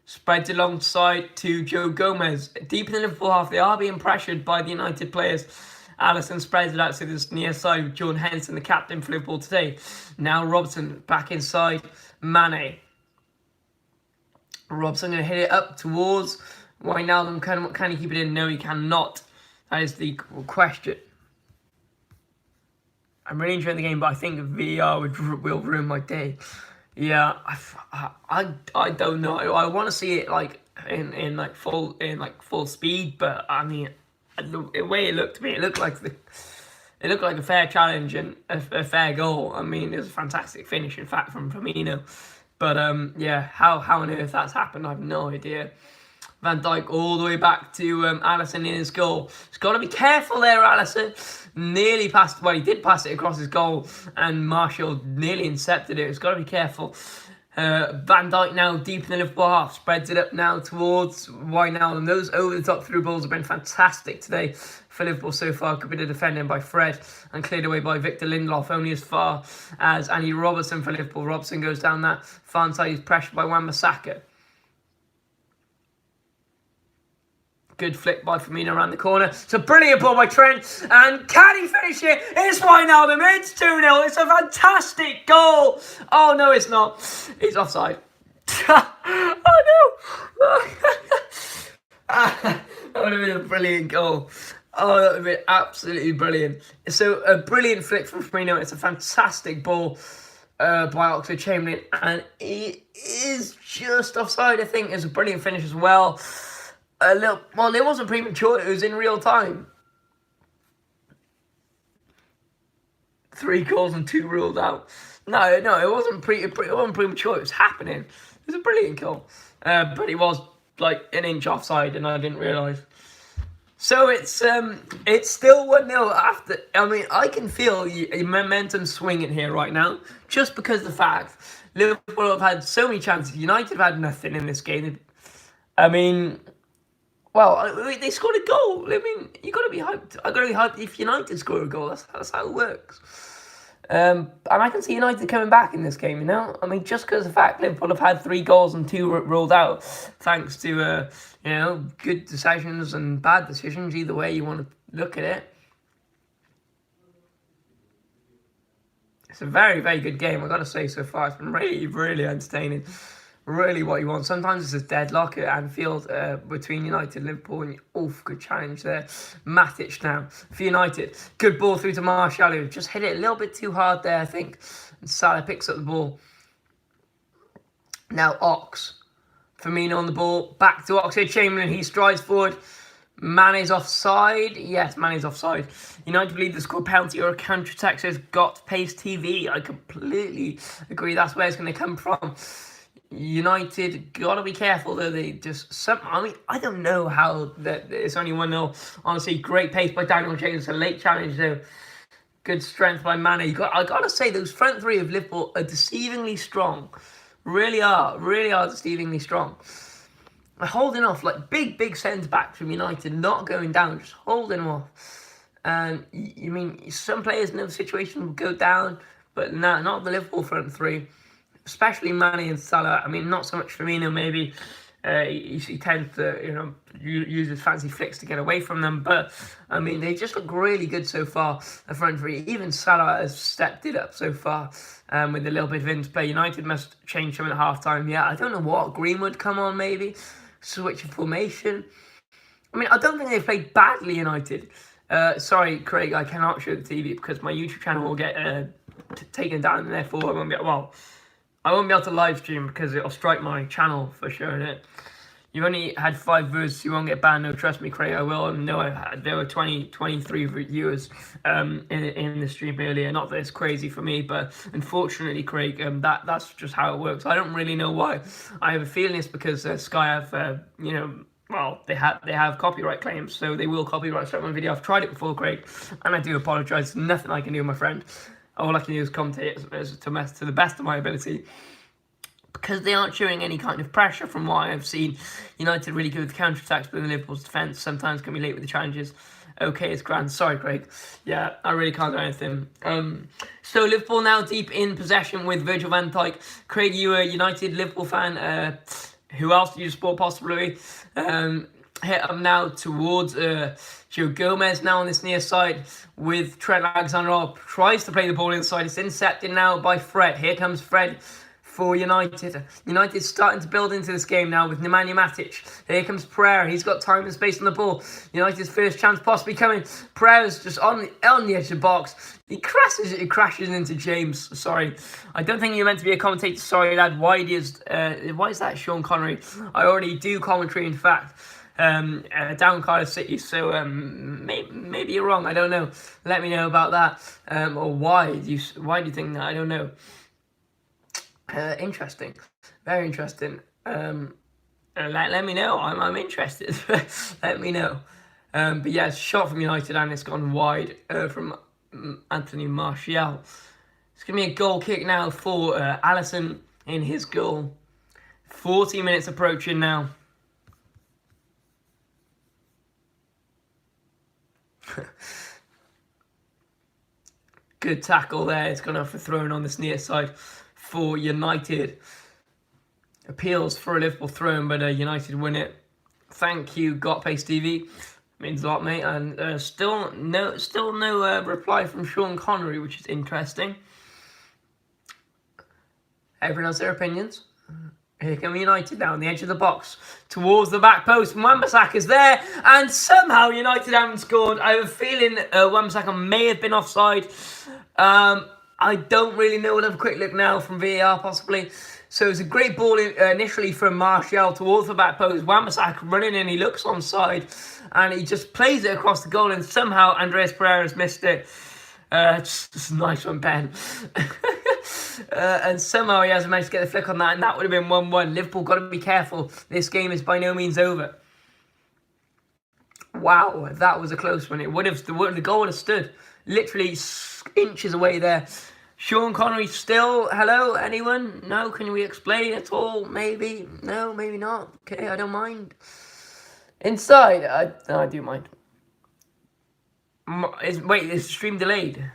[SPEAKER 1] spreads alongside to Joe Gomez. Deep in the Liverpool half, they are being pressured by the United players. Alisson spreads it out to this near side with Jordan Henderson, the captain for Liverpool today. Now Robertson back inside Mane. Robertson going to hit it up towards Wijnaldum. Can he keep it in? No, he cannot. That is the question. I'm really enjoying the game, but I think VR will ruin my day. Yeah, I don't know. I want to see it like in full speed, but I mean, the way it looked to me, it looked like a fair challenge and a fair goal. I mean, it was a fantastic finish, in fact, from Firmino. But yeah, how on earth that's happened, I have no idea. Van Dijk all the way back to Alisson in his goal. He's got to be careful there, Alisson. Nearly passed, well, he did pass it across his goal, and Martial nearly intercepted it. He's got to be careful. Van Dijk now deep in the Liverpool half, spreads it up now towards Wijnaldum. Those over-the-top through balls have been fantastic today for Liverpool so far. Good bit of defending by Fred and cleared away by Victor Lindelof, only as far as Andy Robertson for Liverpool. Robertson goes down that far inside. He's pressured by Wan-Bissaka. Good flick by Firmino around the corner. It's a brilliant ball by Trent. And can he finish it? It's Wijnaldum. It's 2-0. It's a fantastic goal. Oh, no, it's not. It's offside. Oh, no. That would have been a brilliant goal. Oh, that would have been absolutely brilliant. So, a brilliant flick from Firmino. It's a fantastic ball by Oxlade-Chamberlain. And it is just offside, I think. It's a brilliant finish as well. Well, it wasn't premature. It was in real time. 3 goals and 2 ruled out. No, it wasn't premature. It was happening. It was a brilliant goal, but it was like an inch offside, and I didn't realise. So it's still 1-0 after. I mean, I can feel momentum swinging here right now, just because of the fact Liverpool have had so many chances. United have had nothing in this game. I mean. Well, they scored a goal. I mean, you got to be hyped. I got to be hyped if United score a goal. That's how it works. And I can see United coming back in this game. You know, I mean, just because of the fact Liverpool have had 3 goals and 2 ruled out, thanks to good decisions and bad decisions. Either way you want to look at it, it's a very, very good game. I got to say, so far it's been really, really entertaining. Really what you want. Sometimes it's a deadlock at Anfield between United and Liverpool, and good challenge there. Matic now for United. Good ball through to Martial, who just hit it a little bit too hard there, I think. And Salah picks up the ball. Now Ox. Firmino on the ball. Back to Oxlade-Chamberlain. He strides forward. Mane's offside. Yes, Mane's offside. United believe the score penalty or a counter-attack, says Got Pace TV. I completely agree. That's where it's going to come from. United gotta be careful though. They just I mean, I don't know how that it's only 1-0. Honestly, great pace by Daniel James. A late challenge though. Good strength by Mane. I gotta say, those front 3 of Liverpool are deceivingly strong. Really are deceivingly strong. holding off, like big centre-backs from United, not going down, just holding them off. And you mean, some players in those situations will go down, but not the Liverpool front three, especially Mane and Salah. I mean, not so much Firmino, maybe. He tends to, use his fancy flicks to get away from them. But, I mean, they just look really good so far, the front three. Even Salah has stepped it up so far with a little bit of interplay. United must change something at half-time. Yeah, I don't know what. Greenwood come on, maybe. Switch of formation. I mean, I don't think they've played badly, United. Sorry, Craig, I cannot show the TV because my YouTube channel will get taken down, and therefore I won't be able to live stream because it'll strike my channel for showing it. You've only had 5 viewers, you won't get banned. No, trust me, Craig, I will. And no, there were 23 viewers in the stream earlier. Not that it's crazy for me, but unfortunately, Craig, that's just how it works. I don't really know why. I have a feeling it's because Sky have, they have copyright claims, so they will copyright strike my video. I've tried it before, Craig, and I do apologise. There's nothing I can do, my friend. All I can do is commentate to the best of my ability. Because they aren't showing any kind of pressure from what I've seen. United really good with counter-attacks, but in Liverpool's defence sometimes can be late with the challenges. Okay, it's grand. Sorry, Craig. Yeah, I really can't do anything. So Liverpool now deep in possession with Virgil van Dijk. Craig, you are a United Liverpool fan. Who else do you support possibly? Hit up now towards Joe Gomez now on this near side with Trent Alexander-Arnold. Tries to play the ball inside. It's intercepted now by Fred. Here comes Fred for United. United's starting to build into this game now with Nemanja Matic. Here comes Pereira. He's got time and space on the ball. United's first chance possibly coming. Pereira's just on the edge of the box. He crashes into James. Sorry. I don't think you're meant to be a commentator. Sorry, lad. Why is that Sean Connery? I already do commentary, in fact. Down Cardiff City, so maybe you're wrong. I don't know. Let me know about that, or why do you think that? I don't know. Interesting, very interesting. Let me know. I'm interested. Let me know. But yeah, it's a shot from United and it's gone wide from Anthony Martial. It's gonna be a goal kick now for Alisson in his goal. 40 minutes approaching now. Good tackle there. It's gone off for throwing on this near side for United. Appeals for a Liverpool throw, but United win it. Thank you, Got Pace TV. Means a lot, mate. And still no reply from Sean Connery, which is interesting. Everyone has their opinions. Here come United now on the edge of the box towards the back post. Wan-Bissaka's there, and somehow United haven't scored. I have a feeling Wan-Bissaka may have been offside. I don't really know. We'll have a quick look now from VAR possibly. So it's a great ball initially from Martial towards the back post. Wan-Bissaka running in, he looks onside, and he just plays it across the goal, and somehow Andreas Pereira's missed it. Just a nice one, Ben. And somehow he hasn't managed to get the flick on that, and that would have been 1-1. Liverpool got to be careful. This game is by no means over. Wow, that was a close one. The goal would have stood literally inches away there. Sean Connery still. Hello, anyone? No, can we explain at all? Maybe. No, maybe not. Okay, I don't mind. Inside, I do mind. Wait, is the stream delayed?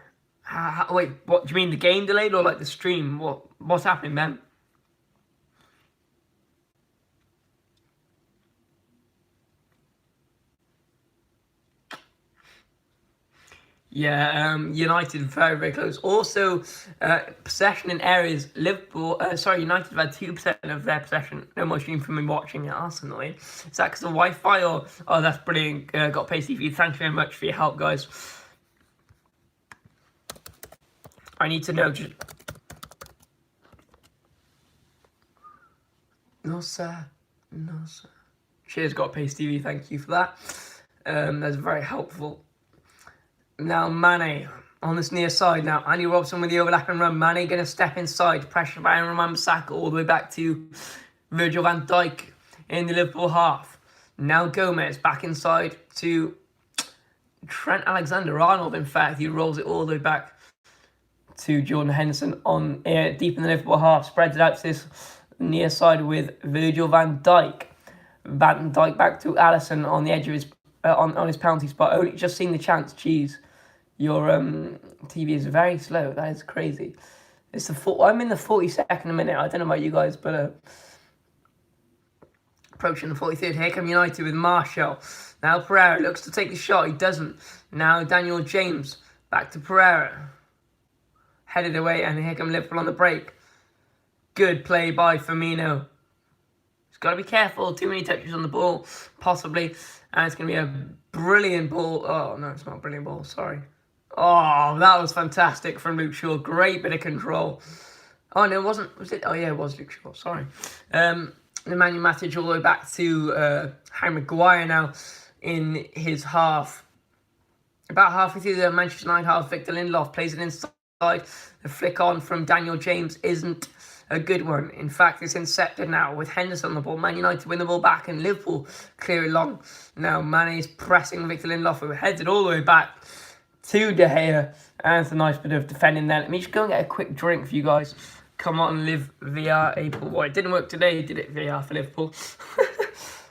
[SPEAKER 1] Wait, what do you mean? The game delayed or like the stream? What's happening, man? Yeah, United very, very close. Also, possession in areas. United have had 2% of their possession. No more stream from me watching it. That's annoying. Is that because of Wi-Fi or? Oh, that's brilliant. Got Pace TV. Thank you very much for your help, guys. I need to know. No, sir. No, sir. Cheers, Got Pace TV. Thank you for that. That's very helpful. Now, Mane on this near side. Now, Andy Robson with the overlapping run. Mane going to step inside. Pressure by Wan-Bissaka all the way back to Virgil van Dijk in the Liverpool half. Now, Gomez back inside to Trent Alexander-Arnold. In fact, he rolls it all the way back to Jordan Henderson on deep in the Liverpool half. Spreads it out to this near side with Virgil van Dijk. Van Dijk back to Alisson on the edge of his on his penalty spot. Only just seen the chance. Jeez, your TV is very slow. That is crazy. It's I'm in the 42nd minute. I don't know about you guys, but approaching the 43rd. Here come United with Martial. Now Pereira looks to take the shot. He doesn't. Now Daniel James back to Pereira. Headed away, and here come Liverpool on the break. Good play by Firmino. He's got to be careful. Too many touches on the ball, possibly. And it's going to be a brilliant ball. Oh, no, it's not a brilliant ball. Sorry. Oh, that was fantastic from Luke Shaw. Great bit of control. Oh, no, it wasn't. Was it? Oh, yeah, it was Luke Shaw. Sorry. Nemanja Matic all the way back to Harry Maguire now in his half. About halfway through the Manchester United half, Victor Lindelof plays it inside. The flick on from Daniel James isn't a good one. In fact, it's intercepted now with Henderson on the ball. Man United win the ball back and Liverpool clear it long. Now Mane is pressing Victor Lindelof, who heads it all the way back to De Gea. And it's a nice bit of defending there. Let me just go and get a quick drink for you guys. Come on, live VR April. Well, it didn't work today, did it? VR for Liverpool.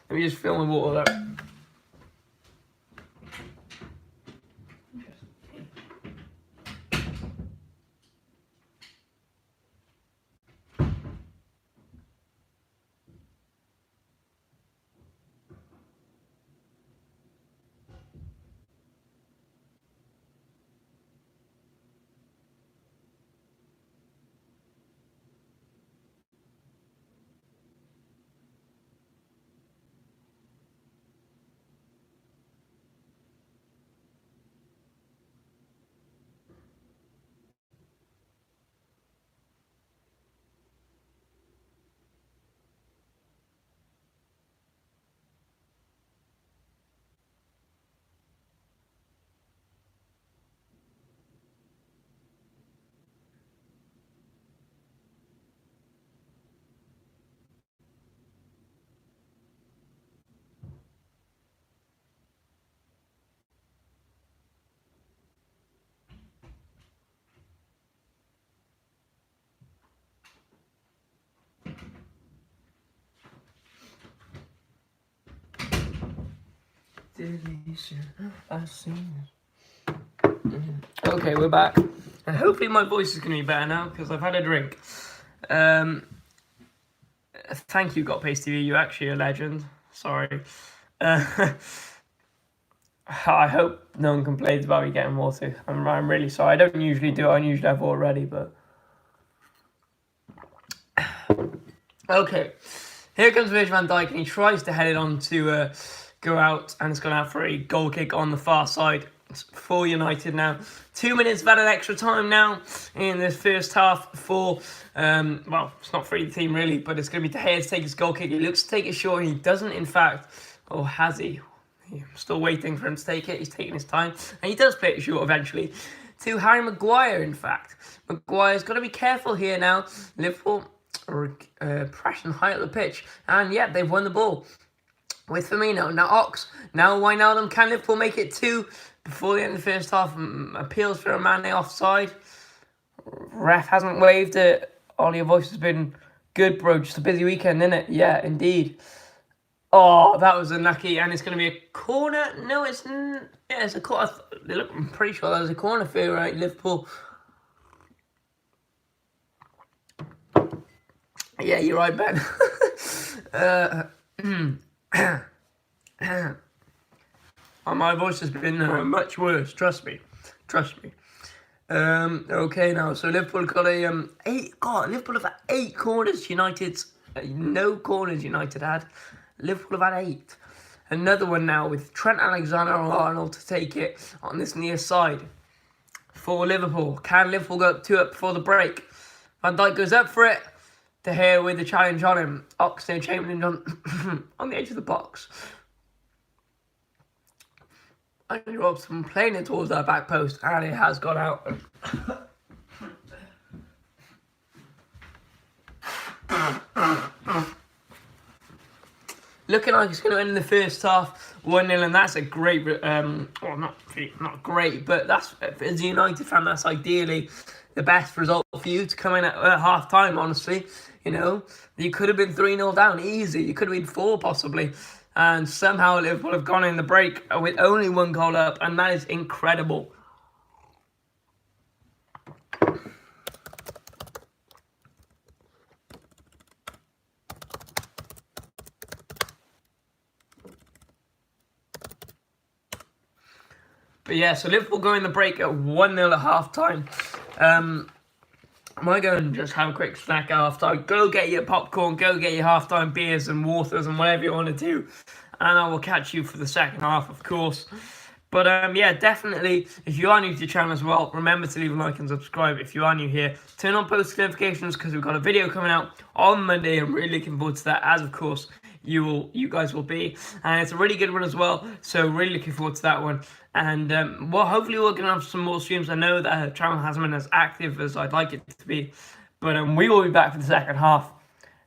[SPEAKER 1] Let me just fill my water up. Okay, we're back. And hopefully my voice is going to be better now because I've had a drink. Thank you, Got Pace TV. You're actually a legend. Sorry. I hope no one complains about me getting water. I'm really sorry. I don't usually do it. I usually have water ready, but... Okay. Here comes Virgil van Dijk, and he tries to head it on to go out, and it's gone out for a goal kick on the far side. It's for United now. 2 minutes of added extra time now in this first half for, well, it's not for the team really, but it's going to be De Gea to take his goal kick. He looks to take it short, he doesn't in fact. Or has he? I'm still waiting for him to take it. He's taking his time, and he does play it short eventually. To Harry Maguire, in fact. Maguire's got to be careful here now. Liverpool are pressing high at the pitch, and yeah, they've won the ball. With Firmino, now Ox, now Wijnaldum. Can Liverpool make it two before the end of the first half? Appeals for a Mane offside. Ref hasn't waved it. Ollie, your voice has been good, bro. Just a busy weekend, innit? Yeah, indeed. Oh, that was unlucky, and it's going to be a corner. No, it's... Yeah, it's a corner. I'm pretty sure that was a corner for right, Liverpool. Yeah, you're right, Ben. My voice has been much worse. Trust me. Okay, now so Liverpool got a 8. God, Liverpool have had 8 corners. United's no corners. United had. Liverpool have had 8. Another one now with Trent Alexander-Arnold to take it on this near side for Liverpool. Can Liverpool go up 2 up before the break? Van Dijk goes up for it. De Gea with the challenge on him. Oxlade-Chamberlain on the edge of the box. Andy Robson playing it towards that back post, and it has gone out. Looking like it's going to end in the first half 1-0, and that's a great, well, not great, but that's, as a United fan, that's ideally the best result for you to come in at half time, honestly. You know, you could have been 3-0 down, easy. You could have been 4 possibly. And somehow Liverpool have gone in the break with only 1 goal up, and that is incredible. But yeah, so Liverpool go in the break at 1-0 at half time. I might go and just have a quick snack at half time. Go get your popcorn, go get your half time beers and waters and whatever you want to do. And I will catch you for the second half, of course. But yeah, definitely, if you are new to the channel as well, remember to leave a like and subscribe if you are new here. Turn on post notifications because we've got a video coming out on Monday. I'm really looking forward to that, as of course you guys will be. And it's a really good one as well, so really looking forward to that one. And well, hopefully we're going to have some more streams. I know that the channel hasn't been as active as I'd like it to be, but we will be back for the second half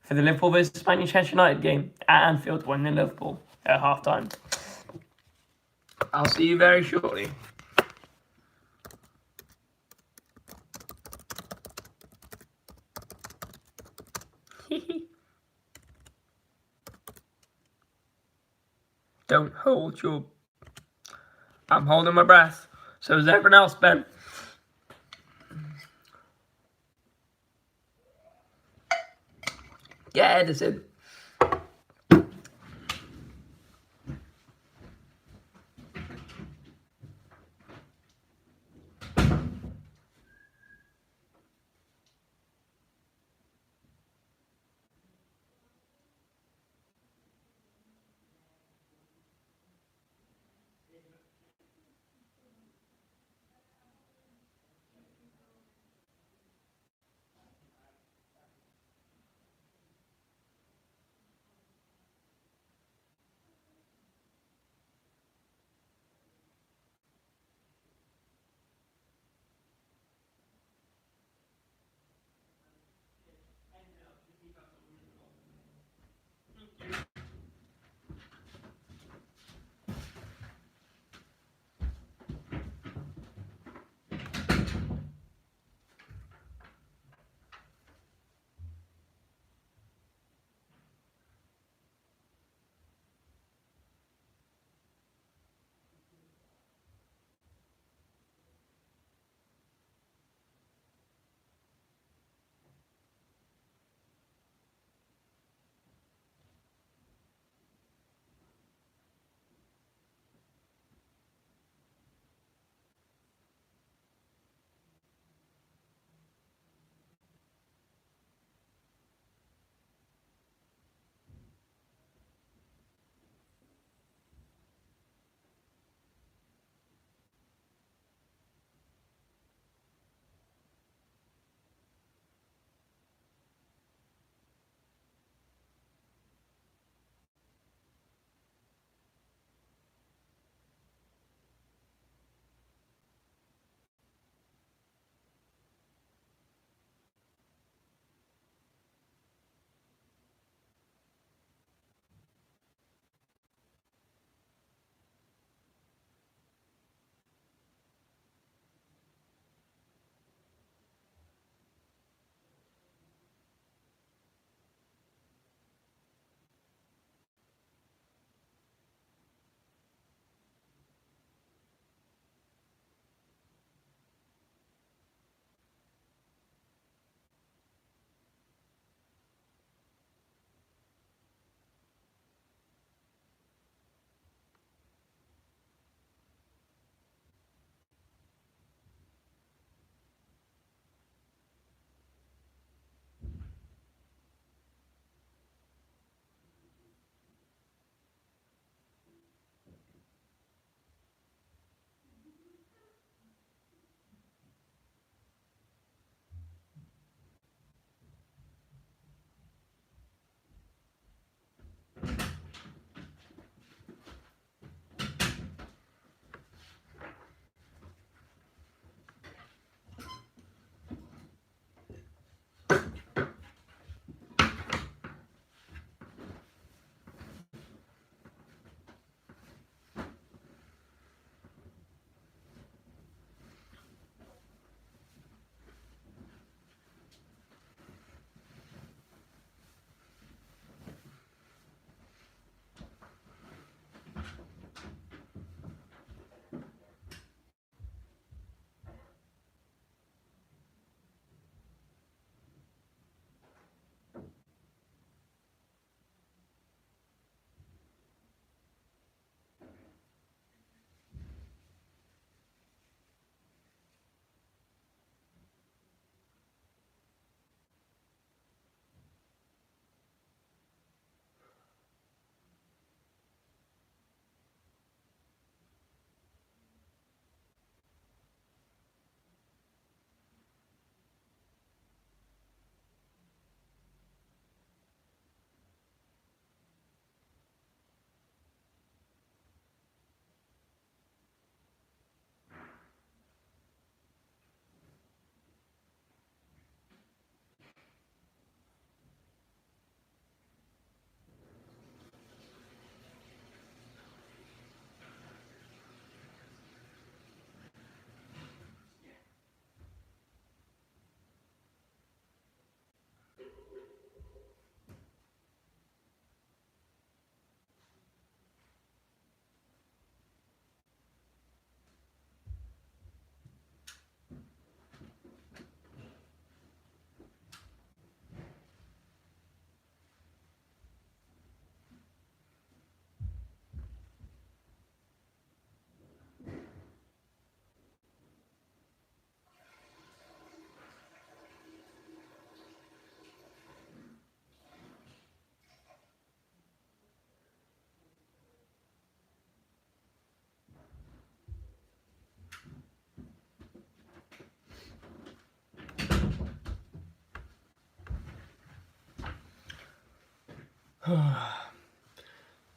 [SPEAKER 1] for the Liverpool versus Manchester United game at Anfield, 1-0 Liverpool at half time. I'll see you very shortly. Don't hold your... I'm holding my breath. So is everyone else, Ben. Get Edison.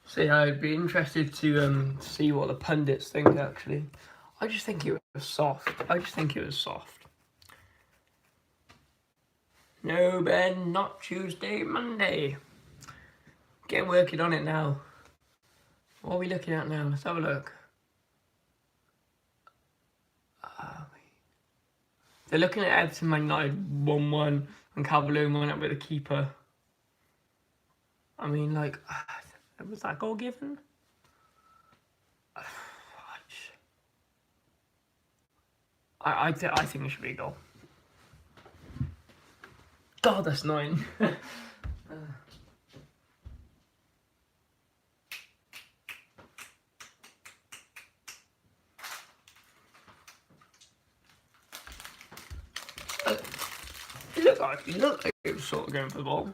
[SPEAKER 1] See, I'd be interested to see what the pundits think, actually. I just think it was soft. No, Ben, not Tuesday, Monday. Getting working on it now. What are we looking at now? Let's have a look. They're looking at Everton Man United 1-1 and Calvert-Lewin went up with a keeper. I mean, like, was that goal given? I think it should be a goal. God, that's annoying. It looked like it was sort of going for the ball.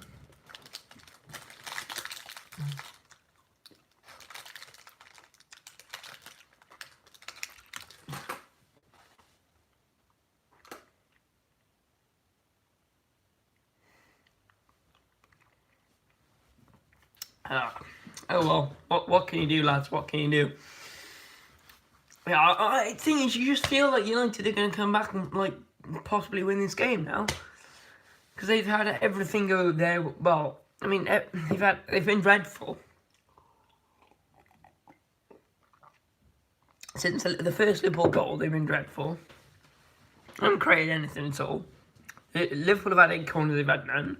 [SPEAKER 1] Oh well, what can you do, lads? What can you do? Yeah, I think you just feel like United are going to come back and like possibly win this game now, because they've had everything go there. Well, I mean, they've been dreadful since the first Liverpool goal. They've been dreadful. They haven't created anything at all. Liverpool have had 8 corners. They've had none.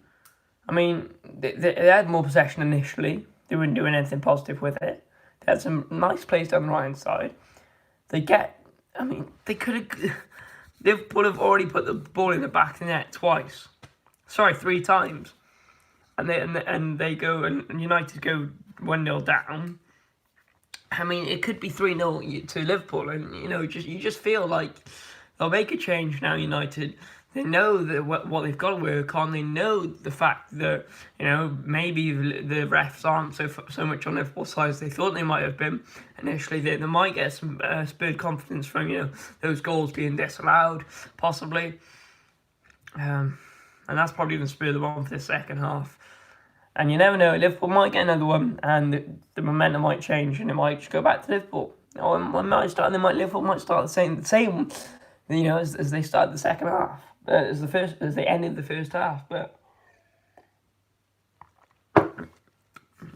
[SPEAKER 1] I mean, they had more possession initially. They weren't doing anything positive with it. They had some nice plays down the right hand side. They could have. Liverpool have already put the ball in the back of the net twice. Sorry, 3 times. And they go and United go 1-0 down. I mean, it could be 3-0 to Liverpool, and you just feel like they'll make a change now. United. They know that what they've got to work on. They know the fact that maybe the refs aren't so much on Liverpool's side as they thought they might have been initially. They might get some spurred confidence from those goals being disallowed, possibly, and that's probably going to spur them on for the second half. And you never know, Liverpool might get another one, and the momentum might change, and it might just go back to Liverpool. Or Liverpool might start the same, as they start the second half. As they ended the first half, but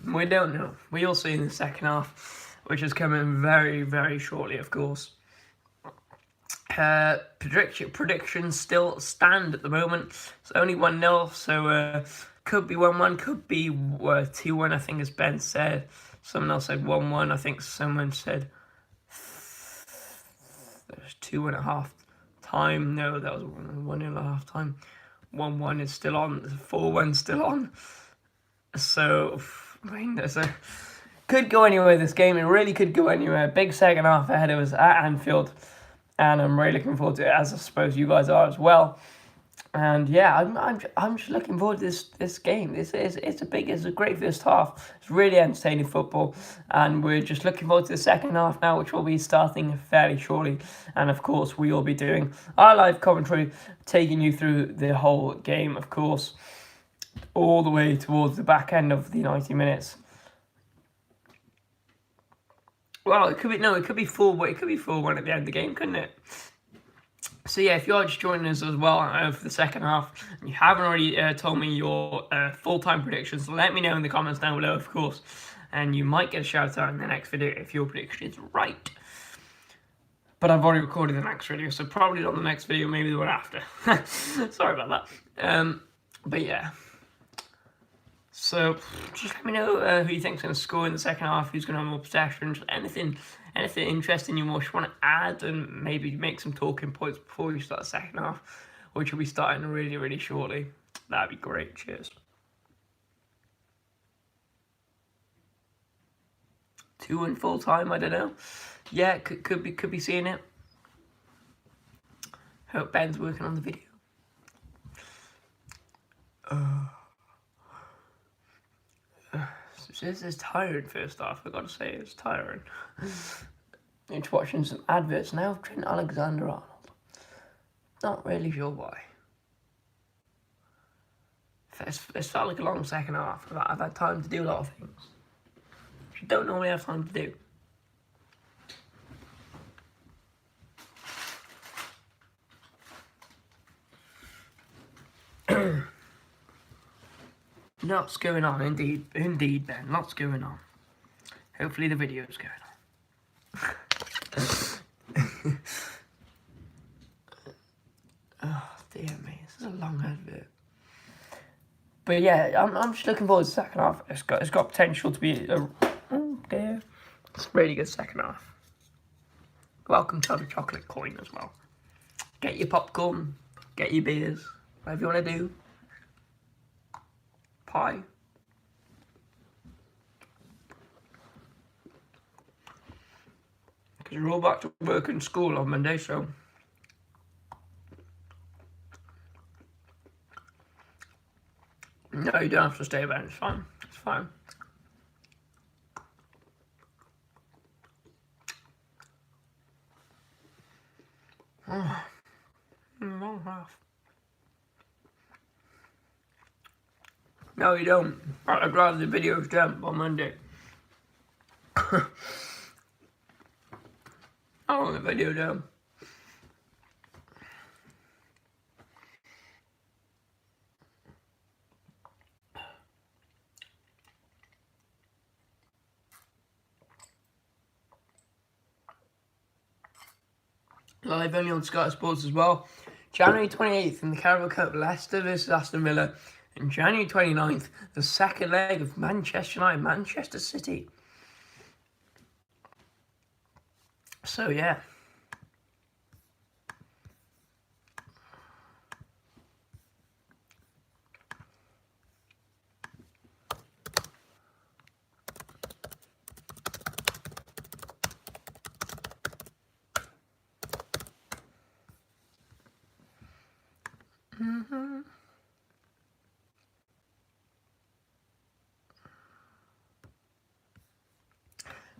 [SPEAKER 1] we don't know. We'll see in the second half, which is coming very, very shortly, of course. Predictions still stand at the moment. It's only 1-0, so could be 1-1, could be 2-1. I think, as Ben said. Someone else said 1-1. I think someone said there's 2 and a half. Time. No, that was 1-0 at half time. 1-1 is still on. 4-1 still on. So, I mean, could go anywhere this game. It really could go anywhere. Big second half ahead of us at Anfield, and I'm really looking forward to it, as I suppose you guys are as well. And yeah, I'm just looking forward to this game. It's a great first half. It's really entertaining football, and we're just looking forward to the second half now, which will be starting fairly shortly. And of course, we will be doing our live commentary, taking you through the whole game, of course, all the way towards the back end of the 90 minutes. Well, it could be 4-1. It could be 4-1 at the end of the game, couldn't it? So yeah, if you are just joining us as well for the second half, and you haven't already told me your full-time predictions, let me know in the comments down below, of course, and you might get a shout out in the next video if your prediction is right. But I've already recorded the next video, so probably not the next video, maybe the one after. Sorry about that. But yeah. So just let me know who you think's going to score in the second half, who's going to have more possession, just anything interesting you want to add, and maybe make some talking points before we start the second half, which will be starting really, really shortly. That'd be great. Cheers. 2-1 full time. I don't know. Yeah, could be seeing it. Hope Ben's working on the video. This is tiring first half, I've got to say, it's tiring. It's watching some adverts now of Trent Alexander-Arnold. Not really sure why. It's felt like a long second half. I've had time to do a lot of things which you don't normally have time to do. Lots going on, indeed, Ben. Lots going on. Hopefully the video's going on. Oh dear me, this is a long advert. But yeah, I'm just looking forward to the second half. It's got potential to be it's a really good second half. Welcome to the chocolate coin as well. Get your popcorn, get your beers, whatever you want to do. Pie. Because we're all back to work and school on Monday, so no, you don't have to stay there. It's fine. It's fine. Oh, long half. No, you don't. I'd rather the videos jump on Monday. I want the video down. Live only on Sky Sports as well. January 28th in the Carabao Cup, Leicester versus Aston Villa. And January 29th, the second leg of Manchester United, Manchester City. So, yeah.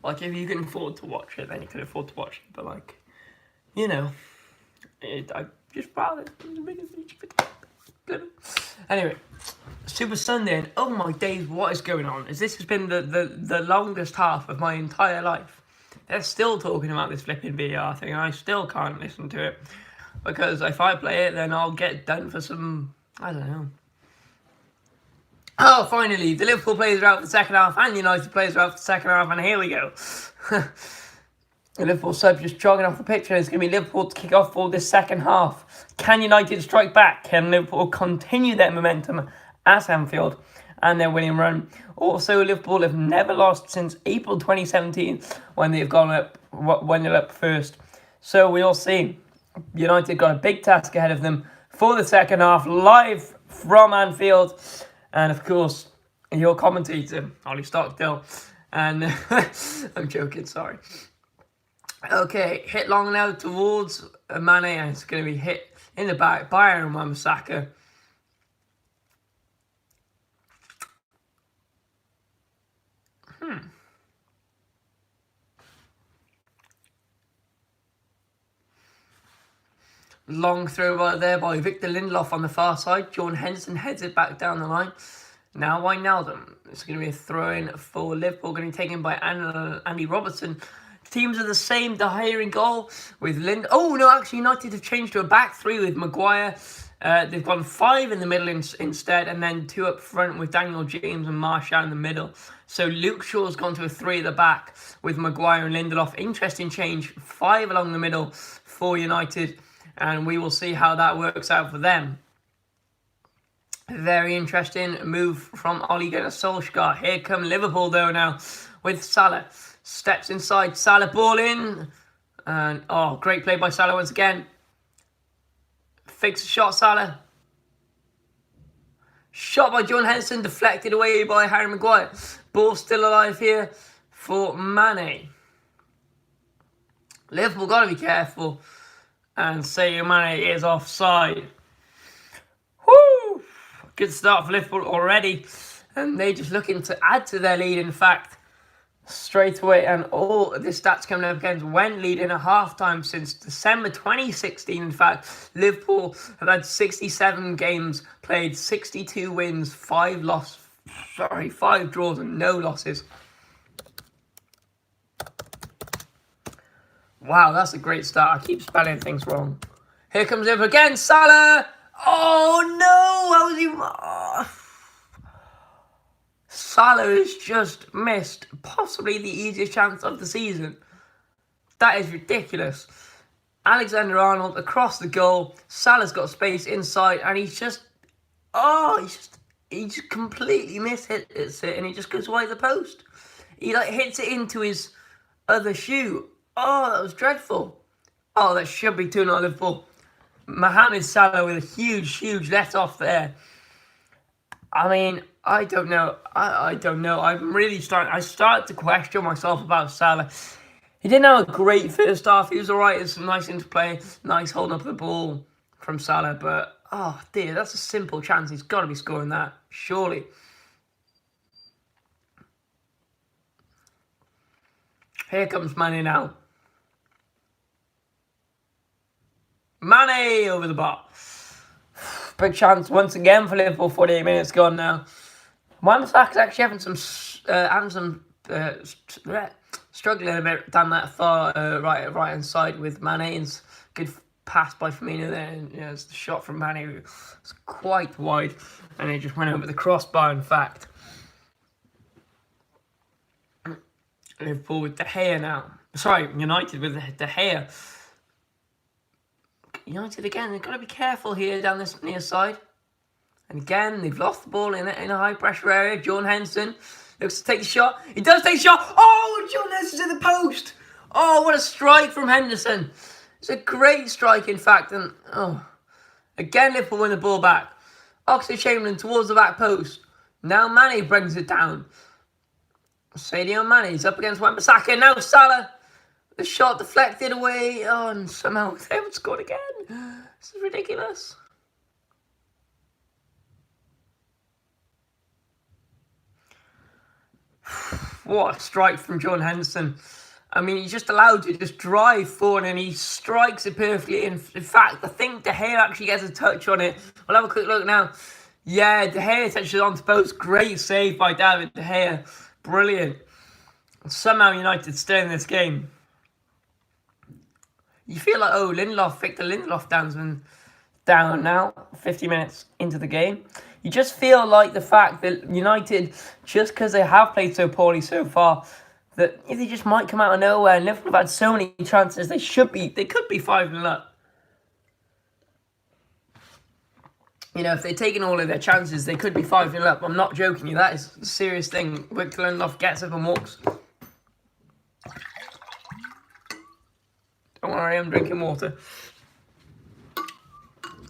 [SPEAKER 1] Like, if you can afford to watch it, then you can afford to watch it. But, like, you know, I just rather. Anyway, Super Sunday, and oh my days, what is going on? As this has been the longest half of my entire life. They're still talking about this flipping VR thing, and I still can't listen to it. Because if I play it, then I'll get done for some, I don't know. Oh, finally, the Liverpool players are out for the second half, and the United players are out for the second half, and here we go. The Liverpool sub just jogging off the pitch, and it's going to be Liverpool to kick off for this second half. Can United strike back? Can Liverpool continue their momentum at Anfield and their winning run? Also, Liverpool have never lost since April 2017 when they've gone up, when they're up first. So we'll see. United got a big task ahead of them for the second half, live from Anfield. And of course, your commentator, Ollie Stockdale. And I'm joking, sorry. Okay, hit long now towards Mane, and it's going to be hit in the back by Aaron Wan-Bissaka. Long throw there by Victor Lindelof on the far side. Jordan Henderson heads it back down the line. Now Wijnaldum. It's going to be a throw-in for Liverpool. Going to be taken by Andy Robertson. Teams are the same. De Gea in goal with Oh, no, actually United have changed to a back three with Maguire. They've gone 5 in the middle instead, and then 2 up front with Daniel James and Martial in the middle. So Luke Shaw's gone to a 3 at the back with Maguire and Lindelof. Interesting change. 5 along the middle for United. And we will see how that works out for them. Very interesting move from Ollie to Solskjaer. Here come Liverpool though now with Salah. Steps inside, Salah ball in. And oh, great play by Salah once again. Fakes a shot, Salah. Shot by John Henderson, deflected away by Harry Maguire. Ball still alive here for Mane. Liverpool got to be careful. And Sadio Mane is offside. Woo! Good start for Liverpool already. And they're just looking to add to their lead, in fact. straight away, and all the stats coming up against went leading at halftime since December 2016. In fact, Liverpool have had 67 games played, 62 wins, 5 draws and no losses. Wow, that's a great start. I keep spelling things wrong. Here comes Liverpool again, Salah. Oh no, how was he? Oh. Salah has just missed possibly the easiest chance of the season. That is ridiculous. Alexander-Arnold across the goal. Salah's got space inside, and he just completely hits it, and he just goes wide of the post. He hits it into his other shoe. Oh, that was dreadful. Oh, that should be 2-0 Liverpool. Mohamed Salah with a huge let off there. I mean, I don't know. I don't know. I started to question myself about Salah. He didn't have a great first half. He was alright. It's some nice interplay, nice holding up the ball from Salah. But, oh dear, that's a simple chance. He's got to be scoring that, surely. Here comes Mane now. Mane over the bar. Big chance once again for Liverpool. 48 minutes gone now. Wan-Bissaka's actually having some struggling a bit down that far right hand side with Mane. It's good pass by Firmino there. And, it's the shot from Mane. It's quite wide, and it just went over the crossbar. In fact, Liverpool with De Gea now. Sorry, United with De Gea. United again, they've got to be careful here down this near side. And again, they've lost the ball in a high pressure area. Jordan Henderson looks to take the shot. He does take the shot. Oh, Jordan Henderson's in the post. Oh, what a strike from Henderson. It's a great strike, in fact. And again, Liverpool win the ball back. Oxlade-Chamberlain towards the back post. Now Mane brings it down. Sadio Mane's up against Wan-Bissaka. Now Salah. The shot deflected away. Oh, and somehow they haven't scored again. This is ridiculous. What a strike from Jordan Henderson. I mean, he's just allowed to just drive forward, and he strikes it perfectly. In fact, I think De Gea actually gets a touch on it. We'll have a quick look now. Yeah, De Gea touches onto post. Great save by David De Gea. Brilliant. Somehow United stay in this game. You feel like, Victor Lindelof down now, 50 minutes into the game. You just feel like the fact that United, just because they have played so poorly so far, that they just might come out of nowhere. And Liverpool have had so many chances, they could be 5-0 up. If they're taking all of their chances, they could be 5-0 up. I'm not joking you. That is a serious thing. Victor Lindelof gets up and walks. Don't worry, I'm drinking water.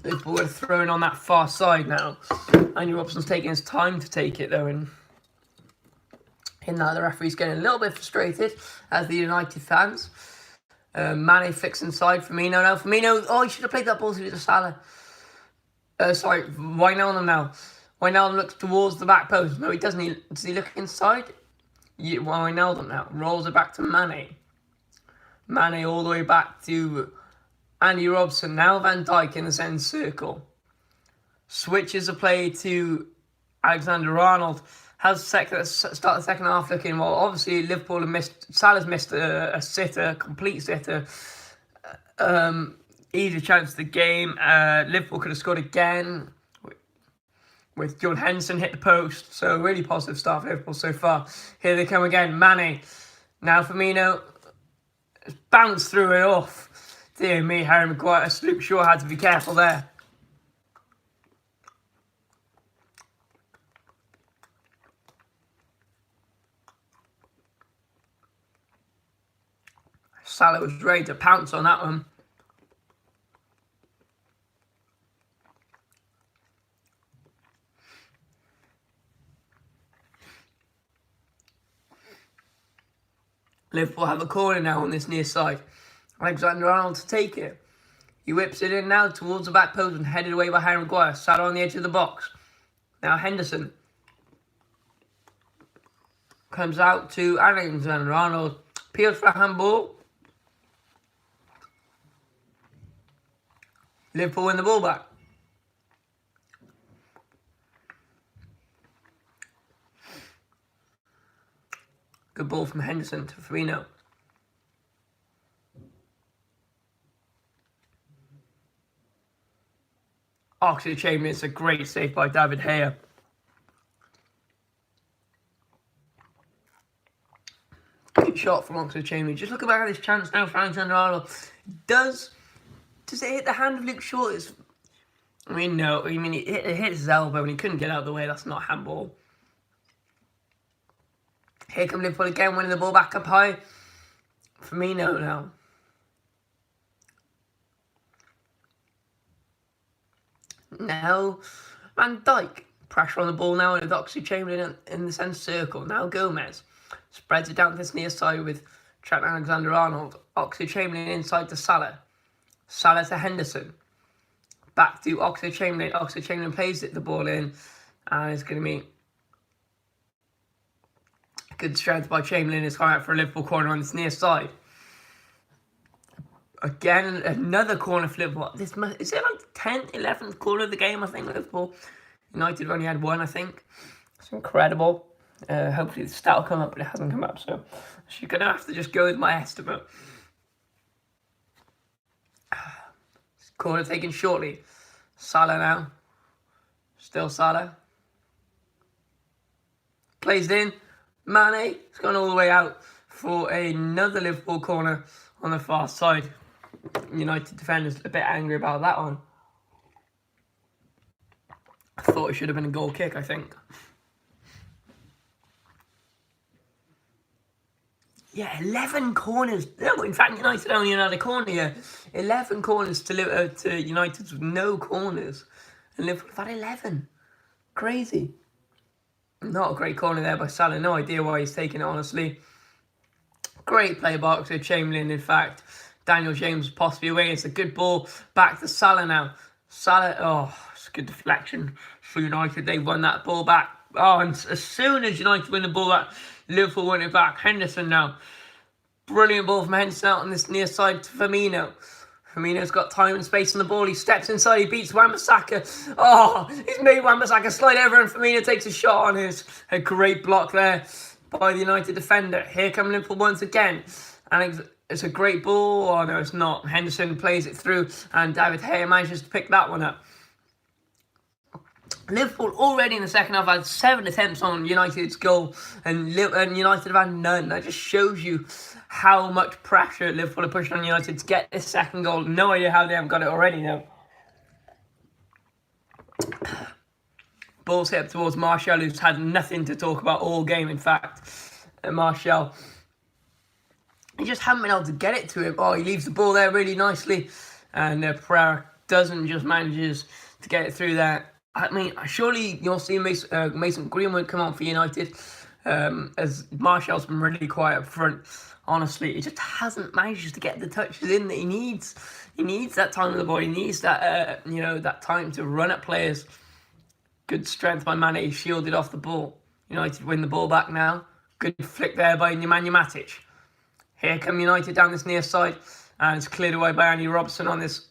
[SPEAKER 1] Liverpool are throwing on that far side now. Andy Robson's taking his time to take it, though. And in that, the referee's getting a little bit frustrated, as the United fans. Mane flicks inside. Firmino now. Firmino, he should have played that ball to Salah. Wijnaldum now. Wijnaldum looks towards the back post. No, he doesn't. Does he look inside? Yeah, Wijnaldum now. Rolls it back to Mane. Mane all the way back to Andy Robson. Now Van Dijk in the centre circle. Switches a play to Alexander-Arnold. How's start the second half looking? Well, obviously Liverpool have missed. Salah's missed a sitter, complete sitter. Easy chance of the game. Liverpool could have scored again with Jordan Henderson hit the post. So really positive start for Liverpool so far. Here they come again. Mane. Now Firmino. Bounced through it off. Dear me, Harry Maguire. Luke Shaw had to be careful there. Salah was ready to pounce on that one. Liverpool have a corner now on this near side. Alexander-Arnold to take it. He whips it in now towards the back post and headed away by Harry Maguire. Salah on the edge of the box. Now Henderson. Comes out to Alexander-Arnold. Peels for a handball. Liverpool win the ball back. Good ball from Henderson to Firmino. Oxlade-Chamberlain, it's a great save by David Gea. Good shot from Oxlade-Chamberlain. Just look about this chance now for Alexander-Arnold. Does it hit the hand of Luke Shaw? No. It hit his elbow and he couldn't get out of the way. That's not handball. Here come Liverpool again, winning the ball back up high. Firmino now. Now, Van Dijk. Pressure on the ball now with Oxlade-Chamberlain in the centre circle. Now Gomez spreads it down to this near side with Trent Alexander-Arnold. Oxlade-Chamberlain inside to Salah. Salah to Henderson. Back to Oxlade-Chamberlain. Oxlade-Chamberlain plays the ball in. And it's going to be good strength by Chamberlain. It's gone out for a Liverpool corner on this near side. Again, another corner for Liverpool. Is it like the 10th, 11th corner of the game, I think, Liverpool? United have only had one, I think. It's incredible. Hopefully the stat will come up, but it hasn't come up. So you're going to have to just go with my estimate. Corner taken shortly. Salah now. Still Salah. Plays in. Mane. It's gone all the way out for another Liverpool corner on the far side. United defenders a bit angry about that one. I thought it should have been a goal kick, I think. Yeah, 11 corners. No, in fact, United only had a corner here. 11 corners to United with no corners. And Liverpool have had 11. Crazy. Not a great corner there by Salah. No idea why he's taking it, honestly. Great play by Oxlade-Chamberlain, in fact. Daniel James possibly away. It's a good ball. Back to Salah now. Salah, it's a good deflection for United. They won that ball back. And as soon as United win the ball back, Liverpool win it back. Henderson now. Brilliant ball from Henderson out on this near side to Firmino. Firmino's got time and space on the ball. He steps inside. He beats Wan-Bissaka. He's made Wan-Bissaka slide over and Firmino takes a shot on his. A great block there by the United defender. Here come Liverpool once again. And it's a great ball. Oh, no, it's not. Henderson plays it through and David Gea manages to pick that one up. Liverpool already in the second half had 7 attempts on United's goal and United have had none. That just shows you how much pressure Liverpool are pushing on United to get this second goal. No idea how they haven't got it already though. Ball's hit up towards Martial, who's had nothing to talk about all game, in fact. Martial, he just haven't been able to get it to him. He leaves the ball there really nicely. And Pereira just manages to get it through there. I mean, surely you'll see Mason Greenwood come on for United, as Martial's been really quiet up front. Honestly, he just hasn't managed to get the touches in that he needs. He needs that time on the ball. He needs that, that time to run at players. Good strength by Mane. He shielded off the ball. United win the ball back now. Good flick there by Nemanja Matic. Here come United down this near side, and it's cleared away by Andy Robertson on this.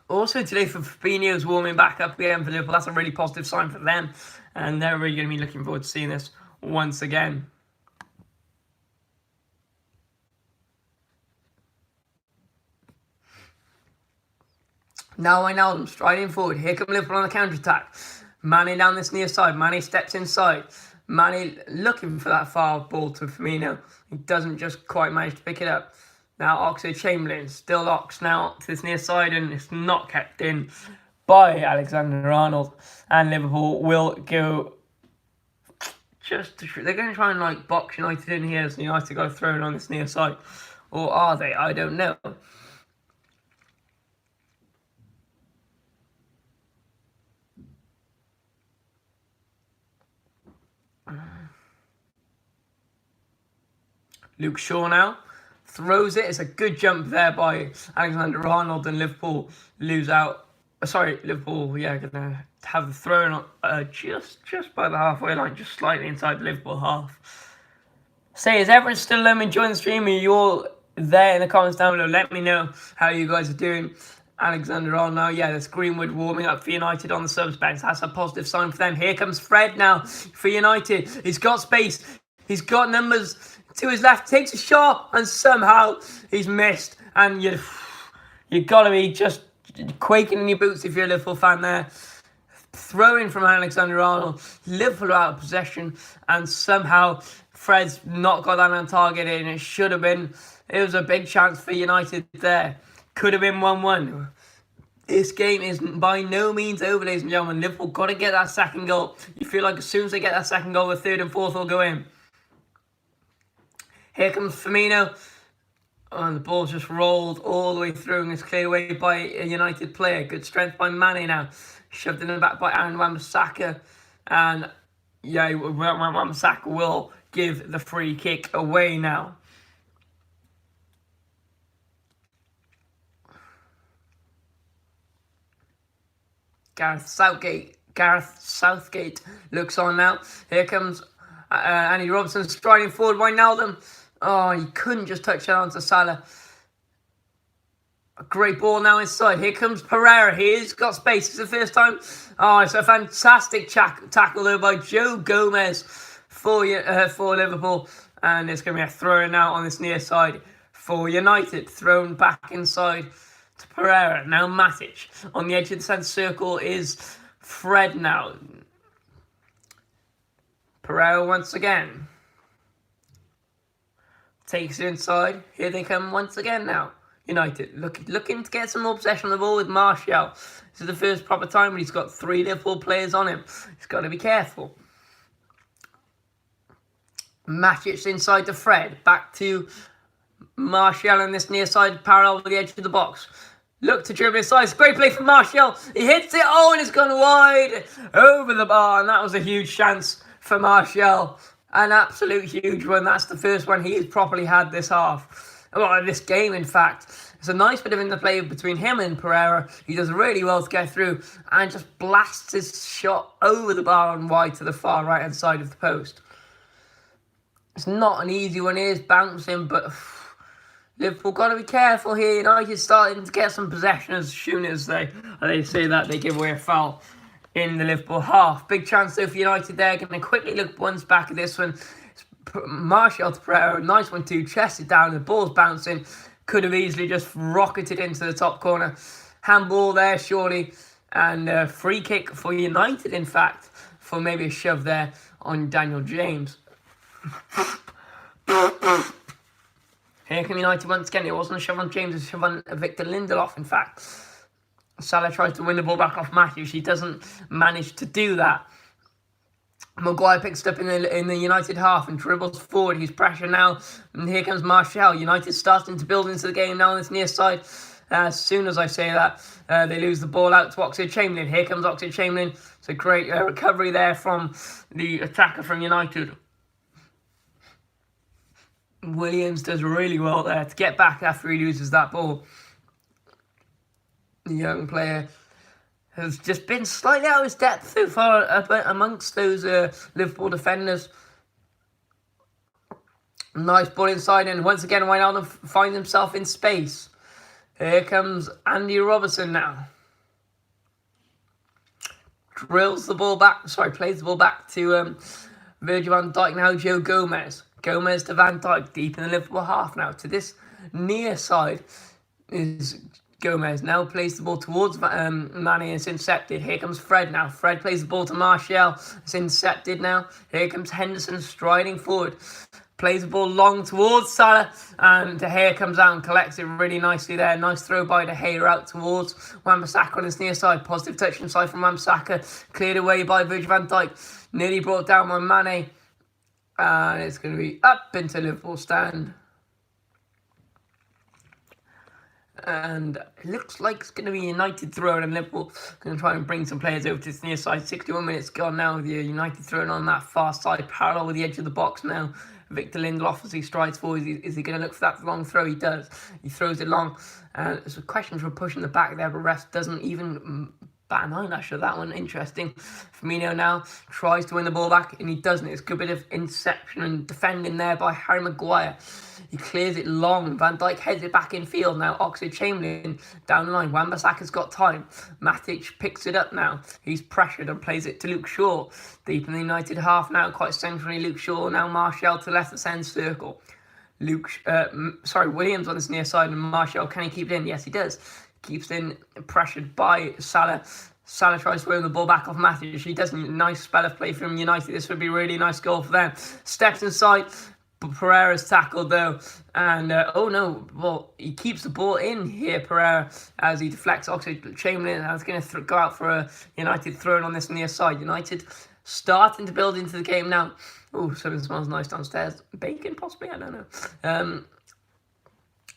[SPEAKER 1] Also today for Fabinho's warming back up again for Liverpool. That's a really positive sign for them. And they're really going to be looking forward to seeing this once again. Now Wijnaldum striding forward. Here come Liverpool on the counter-attack. Mane down this near side. Mane steps inside. Mane looking for that far ball to Firmino. He doesn't just quite manage to pick it up. Now Oxlade-Chamberlain, still Ox now to this near side, and it's not kept in by Alexander-Arnold. And Liverpool will go they're going to try and box United in here, so United got to throw it on this near side. Or are they? I don't know. Luke Shaw now throws it. It's a good jump there by Alexander-Arnold, and Liverpool lose out Sorry, Liverpool, yeah, gonna have the throw just by the halfway line, just slightly inside the Liverpool half. Say, is everyone still enjoying the stream? Are you all there in the comments down below? Let me know how you guys are doing. Alexander on now. Yeah, there's Greenwood warming up for United on the subs bench. That's a positive sign for them. Here comes Fred now for United. He's got space. He's got numbers to his left. Takes a shot and somehow he's missed. And you got to be just quaking in your boots if you're a Liverpool fan there. Throwing from Alexander-Arnold. Liverpool out of possession and somehow Fred's not got that on target and it should have been. It was a big chance for United there. Could have been 1-1. This game is by no means over, ladies and gentlemen. Liverpool got to get that second goal. You feel like as soon as they get that second goal, the third and fourth will go in. Here comes Firmino. And the ball just rolled all the way through and is cleared away by a United player. Good strength by Mane now. Shoved in the back by Aaron Wan-Bissaka. And yeah, Wan-Bissaka will give the free kick away now. Gareth Southgate looks on now. Here comes Andy Robertson striding forward. Wijnaldum. Oh, he couldn't just touch it onto Salah. A great ball now inside. Here comes Pereira. He's got space. It's the first time. Oh, it's a fantastic tackle though by Joe Gomez for Liverpool. And it's going to be a throw now on this near side for United. Thrown back inside to Pereira. Now Matic. On the edge of the centre circle is Fred now. Pereira once again. Takes it inside. Here they come once again now. United looking to get some more possession of the ball with Martial. This is the first proper time when he's got 3 Liverpool players on him. He's got to be careful. Matic inside to Fred. Back to Martial on this near side, parallel with the edge of the box. Look to dribble inside. It's a great play from Martial. He hits it. Oh, and it's gone wide over the bar. And that was a huge chance for Martial. An absolute huge one. That's the first one he's properly had this half. Well, this game, in fact. It's a nice bit of interplay between him and Pereira. He does really well to get through and just blasts his shot over the bar and wide to the far right-hand side of the post. It's not an easy one. It is bouncing, but Liverpool got to be careful here. United starting to get some possession as soon as they say that they give away a foul in the Liverpool half. Big chance though for United there. Going to quickly look once back at this one. Martial to Pereira. Nice one too. Chested down. The ball's bouncing. Could have easily just rocketed into the top corner. Handball there, surely. And free kick for United, in fact, for maybe a shove there on Daniel James. Here come United once again. It wasn't a shove on James, it was a shove on Victor Lindelof, in fact. Salah tries to win the ball back off Matthews. He doesn't manage to do that. Maguire picks it up in the United half and dribbles forward. He's pressure now. And here comes Martial. United starting to build into the game now on this near side. As soon as I say that, they lose the ball out to Oxlade-Chamberlain. Here comes Oxlade-Chamberlain. It's a great recovery there from the attacker from United. Williams does really well there to get back after he loses that ball. The young player has just been slightly out of his depth so far amongst those Liverpool defenders. Nice ball inside, and once again Wijnaldum finds himself in space. Here comes Andy Robertson now. Plays the ball back to Virgil van Dijk now. Joe Gomez. Gomez to Van Dijk, deep in the Liverpool half now. To this near side is Gomez. Now plays the ball towards Mane. It's intercepted. Here comes Fred now. Fred plays the ball to Martial. It's intercepted now. Here comes Henderson striding forward. Plays the ball long towards Salah. And De Gea comes out and collects it really nicely there. Nice throw by De Gea out towards Wan-Bissaka on his near side. Positive touch inside from Wan-Bissaka. Cleared away by Virgil van Dijk. Nearly brought down by Mane. And it's going to be up into Liverpool stand. And it looks like it's going to be United throwing, and Liverpool going to try and bring some players over to this near side. 61 minutes gone now. The United throwing on that far side, parallel with the edge of the box now. Victor Lindelof as he strides forward. Is he going to look for that long throw? He does. He throws it long. There's a question for pushing the back there, but ref doesn't even bat an eyelash at that one. Interesting. Firmino now tries to win the ball back, and he doesn't. It's a good bit of interception and defending there by Harry Maguire. He clears it long. Van Dijk heads it back in field. Now Oxlade-Chamberlain down the line. Wan-Bissaka's got time. Matic picks it up now. He's pressured and plays it to Luke Shaw. Deep in the United half now, quite centrally. Luke Shaw now Martial to left of centre circle. Williams on this near side, and Martial, can he keep it in? Yes, he does. Keeps in, pressured by Salah. Salah tries to win the ball back off Matic. He does a nice spell of play from United. This would be a really nice goal for them. Steps inside. Pereira's tackled though, and he keeps the ball in here, Pereira, as he deflects Oxlade-Chamberlain, and it's going to go out for a United throw on this near side. United starting to build into the game now. Oh, something smells nice downstairs. Bacon, possibly? I don't know.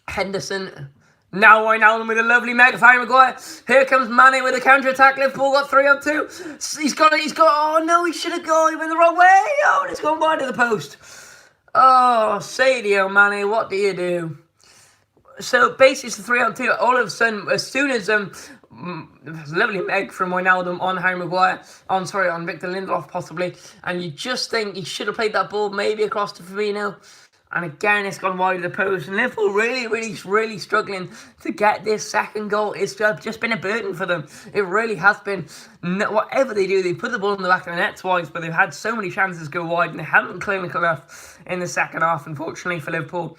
[SPEAKER 1] Henderson. Now Wijnaldum with a lovely mega Harry Maguire. Here comes Mane with a counter-attack. Liverpool got 3-on-2. He's got it. Oh, no, he should have gone. He went the wrong way. Oh, and it's gone wide of the post. Oh, Sadio Mane, what do you do? So basically it's a 3-on-2. All of a sudden, as soon as lovely meg from Wijnaldum on Harry Maguire, on Victor Lindelof possibly, and you just think he should have played that ball maybe across to Firmino. And again, it's gone wide of the post. And Liverpool really struggling to get this second goal. It's just been a burden for them. It really has been. Whatever they do, they put the ball in the back of the net twice, but they've had so many chances go wide, and they haven't clinical enough in the second half, unfortunately, for Liverpool.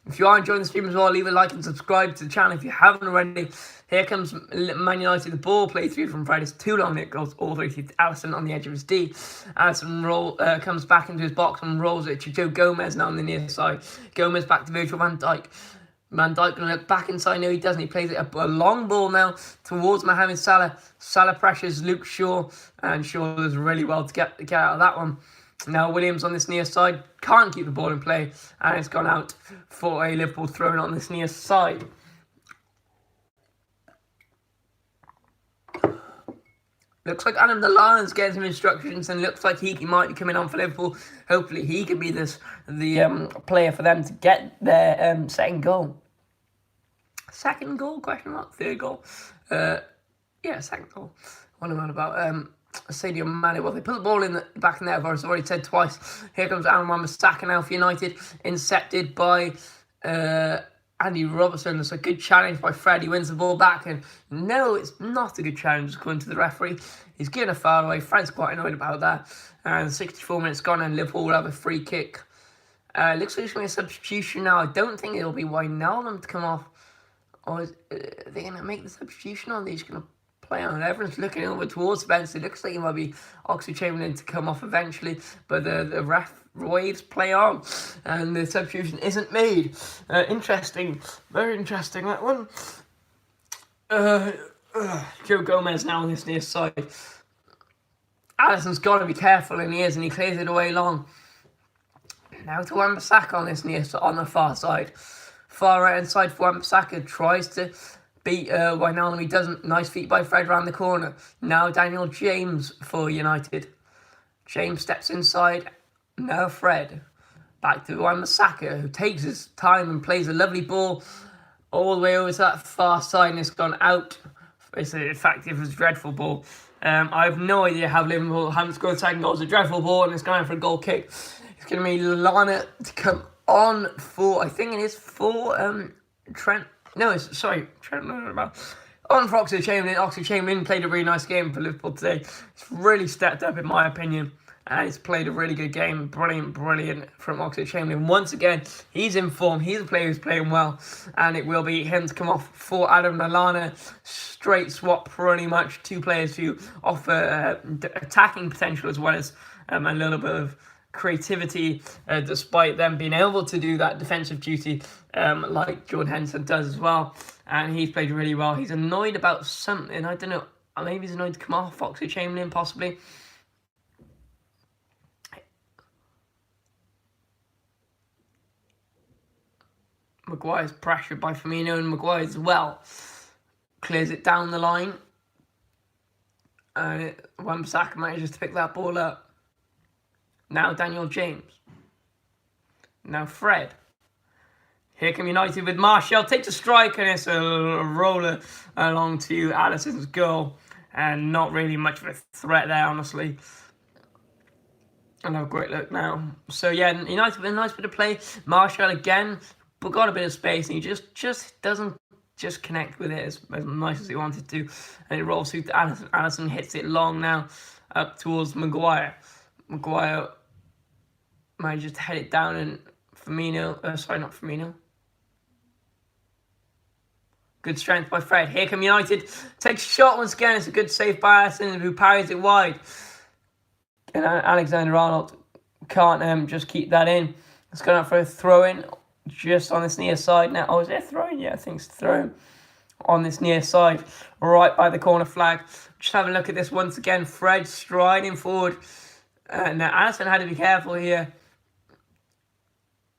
[SPEAKER 1] If you are enjoying the stream as well, leave a like and subscribe to the channel if you haven't already. Here comes Man United. The ball played through from Fred. It's too long. It goes all the way to Alisson on the edge of his D. Alisson comes back into his box and rolls it to Joe Gomez now on the near side. Gomez back to Virgil van Dijk. Van Dijk going to look back inside. No, he doesn't. He plays it a long ball now towards Mohamed Salah. Salah pressures Luke Shaw, and Shaw does really well to get out of that one. Now Williams on this near side can't keep the ball in play, and it's gone out for a Liverpool throw on this near side. Looks like Adam Lallana's getting some instructions, and looks like he might be coming on for Liverpool. Hopefully he can be the player for them to get their second goal. Second goal? Question mark? Third goal? Second goal. What am I about? Sadio Mane. Well, they put the ball in the back in there, as I've already said twice. Here comes Aaron Wan-Bissaka now for United. Intercepted by Andy Robertson. It's a good challenge by Fred. He wins the ball back, and no, it's not a good challenge according to the referee. He's given a foul away. Fred's quite annoyed about that. And 64 minutes gone, and Liverpool will have a free kick. Looks like it's going to be a substitution now. I don't think it'll be Wijnaldum to come off. Or are they going to make the substitution, or are they just going to play on? Everyone's looking over towards the bench. It looks like it might be Oxlade-Chamberlain to come off eventually, but the ref waves play on, and the substitution isn't made. Interesting, very interesting that one. Joe Gomez now on this near side. Alisson's got to be careful, and he is, and he clears it away long. Now to Wan-Bissaka on this on the far side. Far right hand side for Wan-Bissaka, tries to beat Wijnaldum. He doesn't. Nice feet by Fred around the corner. Now Daniel James for United. James steps inside. Now Fred. Back to Wan-Bissaka, who takes his time and plays a lovely ball all the way over to that far side, and it's gone out. In fact, it was a dreadful ball. I have no idea how Liverpool haven't scored second goal. It's a dreadful ball, and it's going for a goal kick. It's going to be Lallana to come on for, I think it is for Trent. No, Trent. On for Oxlade-Chamberlain. Oxlade-Chamberlain played a really nice game for Liverpool today. It's really stepped up, in my opinion. And he's played a really good game. Brilliant from Oxlade-Chamberlain. Once again, he's in form. He's a player who's playing well. And it will be him to come off for Adam Lallana. Straight swap, pretty much. Two players who offer attacking potential as well as a little bit of creativity, despite them being able to do that defensive duty like Jordan Henderson does as well. And he's played really well. He's annoyed about something. I don't know. Maybe he's annoyed to come off Oxlade-Chamberlain, possibly. Maguire's pressured by Firmino, and Maguire as well clears it down the line. And Wan-Bissaka manages to pick that ball up. Now Daniel James. Now Fred. Here come United with Martial. Takes a strike and it's a roller along to Alisson's goal. And not really much of a threat there, honestly. And have a great look now. So yeah, United with a nice bit of play. Martial again, but got a bit of space, and he just doesn't connect with it as nice as he wanted to. And it rolls through to Alisson. Alisson hits it long now up towards Maguire. Maguire manages to head it down, and Firmino. Good strength by Fred. Here come United. Takes a shot once again. It's a good save by Alisson, who parries it wide. And Alexander-Arnold can't just keep that in. It's going out for a throw-in just on this near side now. Oh, is it a throw-in? Yeah, I think it's a throw-in on this near side, right by the corner flag. Just have a look at this once again. Fred striding forward. Now, Alisson had to be careful here.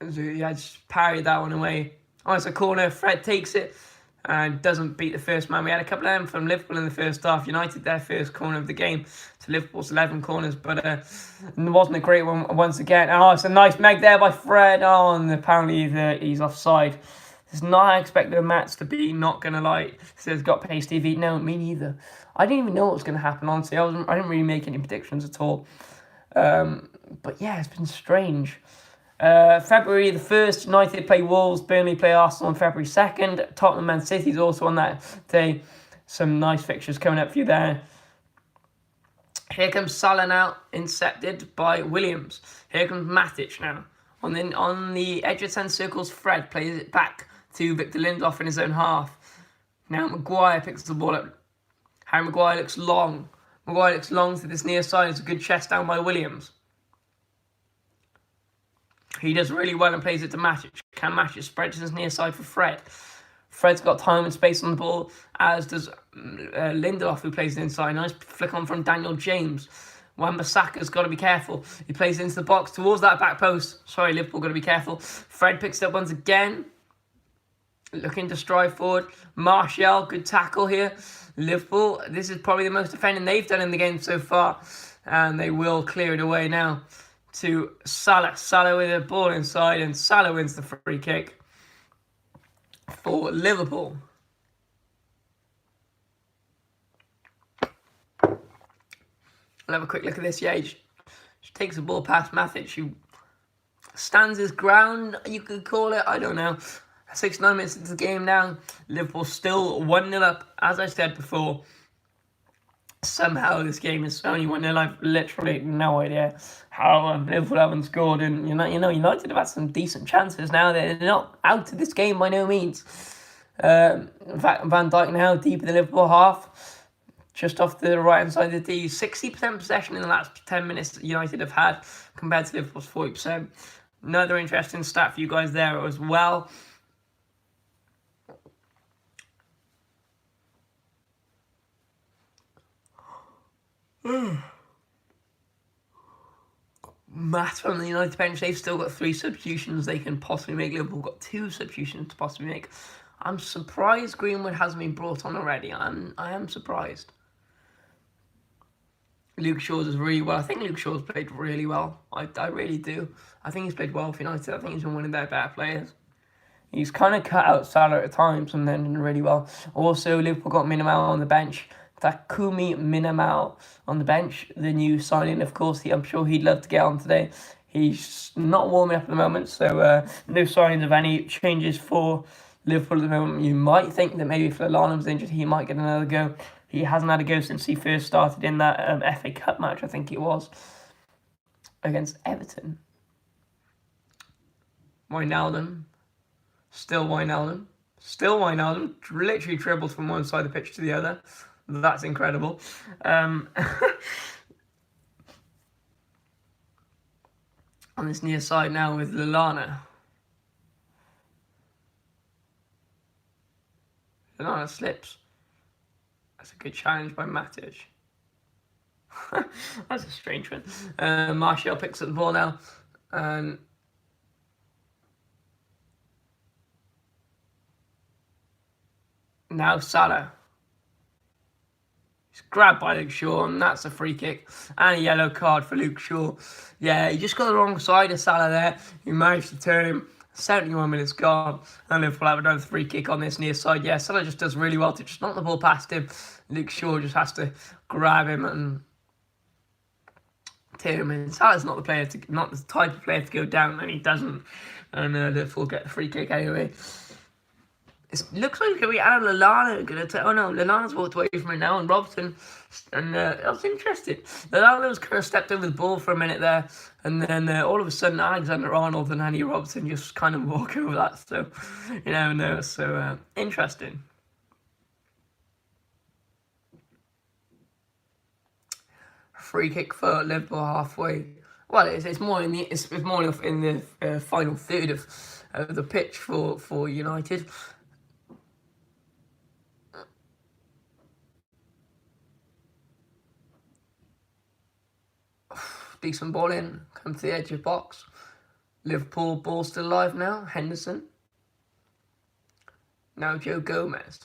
[SPEAKER 1] So he had just parried that one away. Oh, it's a corner. Fred takes it and doesn't beat the first man. We had a couple of them from Liverpool in the first half. United their first corner of the game to Liverpool's 11 corners, but it wasn't a great one once again. Oh, it's a nice meg there by Fred. Oh, and apparently he's offside. It's not I expected a match to be, not going to lie. Says got pace TV. No, me neither. I didn't even know what was going to happen, honestly. I didn't really make any predictions at all. But yeah, it's been strange. February the 1st, United play Wolves, Burnley play Arsenal on February 2nd. Tottenham Man City is also on that day. Some nice fixtures coming up for you there. Here comes Salah now, intercepted by Williams. Here comes Matic now. On the edge of 10 circles, Fred plays it back to Victor Lindelof in his own half. Now Maguire picks the ball up. Harry Maguire looks long. Maguire looks long to this near side. It's a good chest down by Williams. He does really well and plays it to Matic. Can Matic spread to his near side for Fred? Fred's got time and space on the ball, as does Lindelof, who plays it inside. Nice flick on from Daniel James. Wan-Bissaka's got to be careful. He plays it into the box towards that back post. Sorry, Liverpool got to be careful. Fred picks it up once again. Looking to stride forward. Martial, good tackle here. Liverpool, this is probably the most defending they've done in the game so far. And they will clear it away now to Salah. Salah with a ball inside, and Salah wins the free kick for Liverpool. I'll have a quick look at this. Yeah, he takes the ball past Matic, who stands his ground, you could call it. I don't know. 69 minutes into the game now. Liverpool still 1-0 up, as I said before. Somehow this game is only 1-0. I've literally no idea how Liverpool haven't scored. And United have had some decent chances now. They're not out of this game by no means. In fact, Van Dijk now deep in the Liverpool half. Just off the right-hand side of the D. 60% possession in the last 10 minutes that United have had compared to Liverpool's 40%. Another interesting stat for you guys there as well. Matt from the United bench, they've still got 3 substitutions they can possibly make. Liverpool got 2 substitutions to possibly make. I'm surprised Greenwood hasn't been brought on already. I am surprised. Luke Shaw's is really well. I think Luke Shaw's played really well. I really do. I think he's played well for United. I think he's been one of their better players. He's kind of cut out Salah at times and then done really well. Also, Liverpool got Minimal on the bench. Takumi Minimal on the bench. The new signing, of course. I'm sure he'd love to get on today. He's not warming up at the moment, so no signs of any changes for Liverpool at the moment. You might think that maybe if Lallana was injured, he might get another go. He hasn't had a go since he first started in that FA Cup match, I think it was, against Everton. Wijnaldum. Still Wijnaldum. Still Wijnaldum. Literally dribbled from one side of the pitch to the other. That's incredible. On this near side now with Lallana. Lallana slips. That's a good challenge by Matic. That's a strange one. Martial picks up the ball now. Now Salah. He's grabbed by Luke Shaw, and that's a free kick and a yellow card for Luke Shaw. Yeah, he just got the wrong side of Salah there. He managed to turn him. 71 minutes gone, and Liverpool have another free kick on this near side. Yeah, Salah just does really well to just knock the ball past him. Luke Shaw just has to grab him and tear him in. Salah's not the type of player to go down, and he doesn't. And Liverpool get the free kick anyway. It looks like it's going to be Adam Lallana. Oh no, Lallana's walked away from it now, and Robson. And that was interesting. Lallana was kind of stepped over the ball for a minute there, and then all of a sudden Alexander-Arnold and Andy Robson just kind of walk over that. So you never know. So interesting. Free kick for Liverpool halfway. Well, it's more in the final third of the pitch for United. Decent ball in, come to the edge of the box. Liverpool ball still alive now. Henderson. Now Joe Gomez.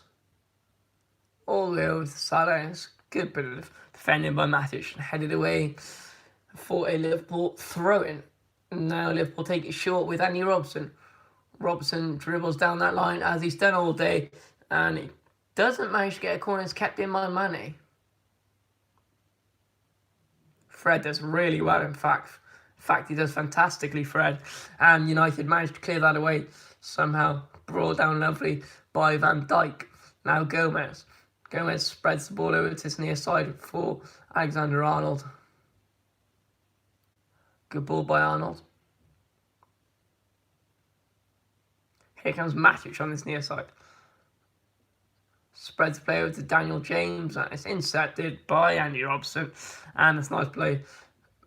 [SPEAKER 1] All the way over to Salah. Good bit of defending by Matic and headed away for a Liverpool throw-in. Now Liverpool take it short with Andy Robson. Robson dribbles down that line as he's done all day, and he doesn't manage to get a corner. It's kept in by Mane. Fred does really well, in fact. He does fantastically, Fred. And United managed to clear that away somehow. Brought down lovely by Van Dijk. Now Gomez. Gomez spreads the ball over to his near side for Alexander-Arnold. Good ball by Arnold. Here comes Matic on this near side. Spreads play over to Daniel James, and it's intercepted by Andy Robson. And it's a nice play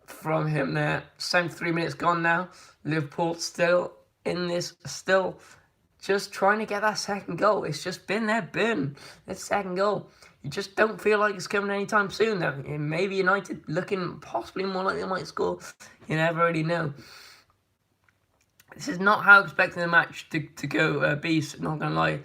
[SPEAKER 1] from him there. 73 minutes gone now. Liverpool still in this, still just trying to get that second goal. It's just been their burn, this second goal. You just don't feel like it's coming anytime soon, though. Maybe United looking possibly more like they might score. You never really know. This is not how I expected the match to go, Beast, not going to lie.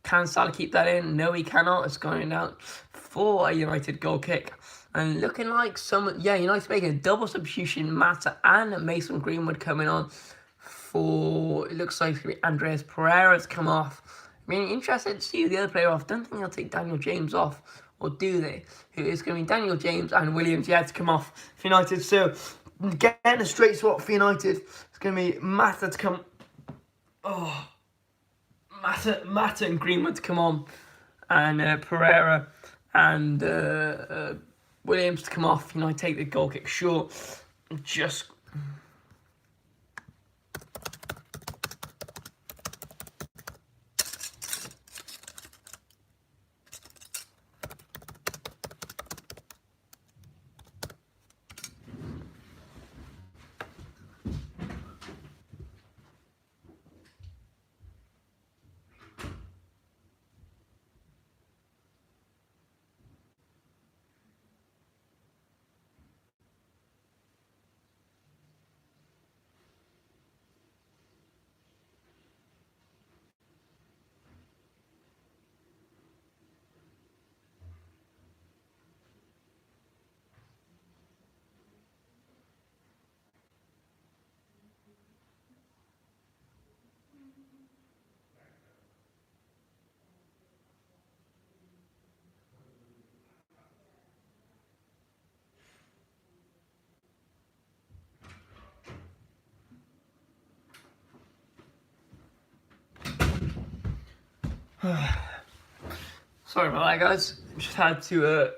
[SPEAKER 1] Can Salah keep that in? No, he cannot. It's going out for a United goal kick. And looking like United making a double substitution. Mata and Mason Greenwood coming on for, it looks like it's going to be Andreas Pereira's come off. I mean, interested to see the other player off. Don't think they'll take Daniel James off, or do they? It's going to be Daniel James and Williams. Yeah, to come off for United. So, getting a straight swap for United. It's going to be Mata to come. Oh. Mata and Greenwood to come on, and Pereira and Williams to come off. Take the goal kick short. Just sorry about that, guys. Just had to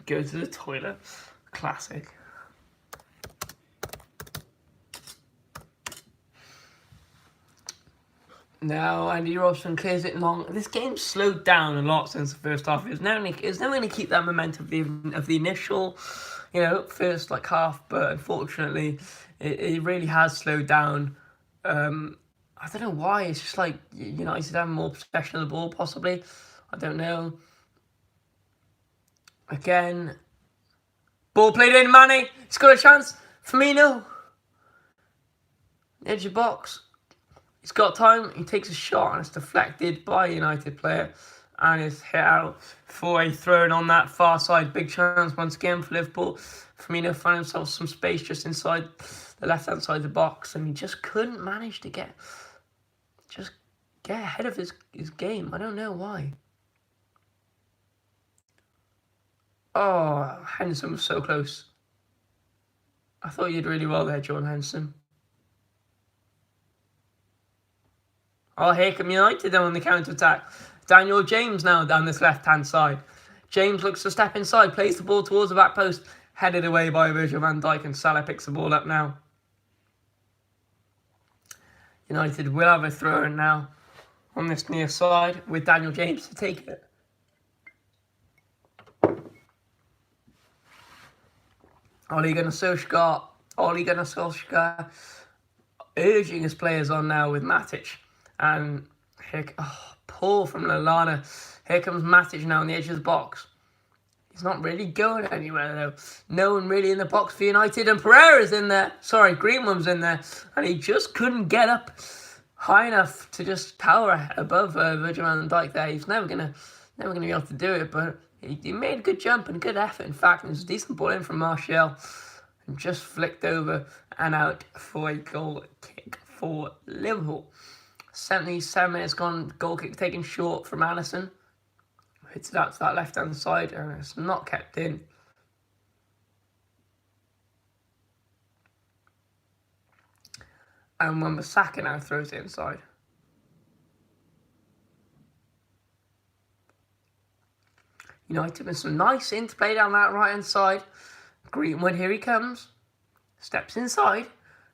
[SPEAKER 1] go to the toilet. Classic. Now Andy Robson clears it long. This game's slowed down a lot since the first half. It's never going to keep that momentum of the initial, first half. But unfortunately, it really has slowed down. I don't know why. It's just like United having more possession of the ball, possibly. I don't know. Again, ball played in. Mane, he's got a chance. Firmino, edge of box. He's got time. He takes a shot and it's deflected by a United player. and it's hit out for a throw-in on that far side. Big chance once again for Liverpool. Firmino found himself some space just inside the left-hand side of the box, and he just couldn't manage to get ahead of his game. I don't know why. Oh, Henderson was so close. I thought you did really well there, John Henderson. Oh, here come United on the counter-attack. Daniel James now down this left-hand side. James looks to step inside, plays the ball towards the back post, headed away by Virgil van Dijk, and Salah picks the ball up now. United will have a throw-in now on this near side with Daniel James to take it. Ollie Gunnar Solskjaer urging his players on now with Matic. And here, pull from Lallana. Here comes Matic now on the edge of the box. He's not really going anywhere though. No one really in the box for United, and Pereira's in there. Sorry, Greenwood's in there, and he just couldn't get up high enough to just tower above Virgil van Dijk there. He's never gonna be able to do it, but he made a good jump and a good effort. In fact, it was a decent ball in from Martial, and just flicked over and out for a goal kick for Liverpool. 77 minutes gone, goal kick taken short from Alisson. Hits it out to that left-hand side, and it's not kept in. And Wan-Bissaka now throws it inside. United with some nice interplay down that right-hand side. Greenwood, here he comes. Steps inside.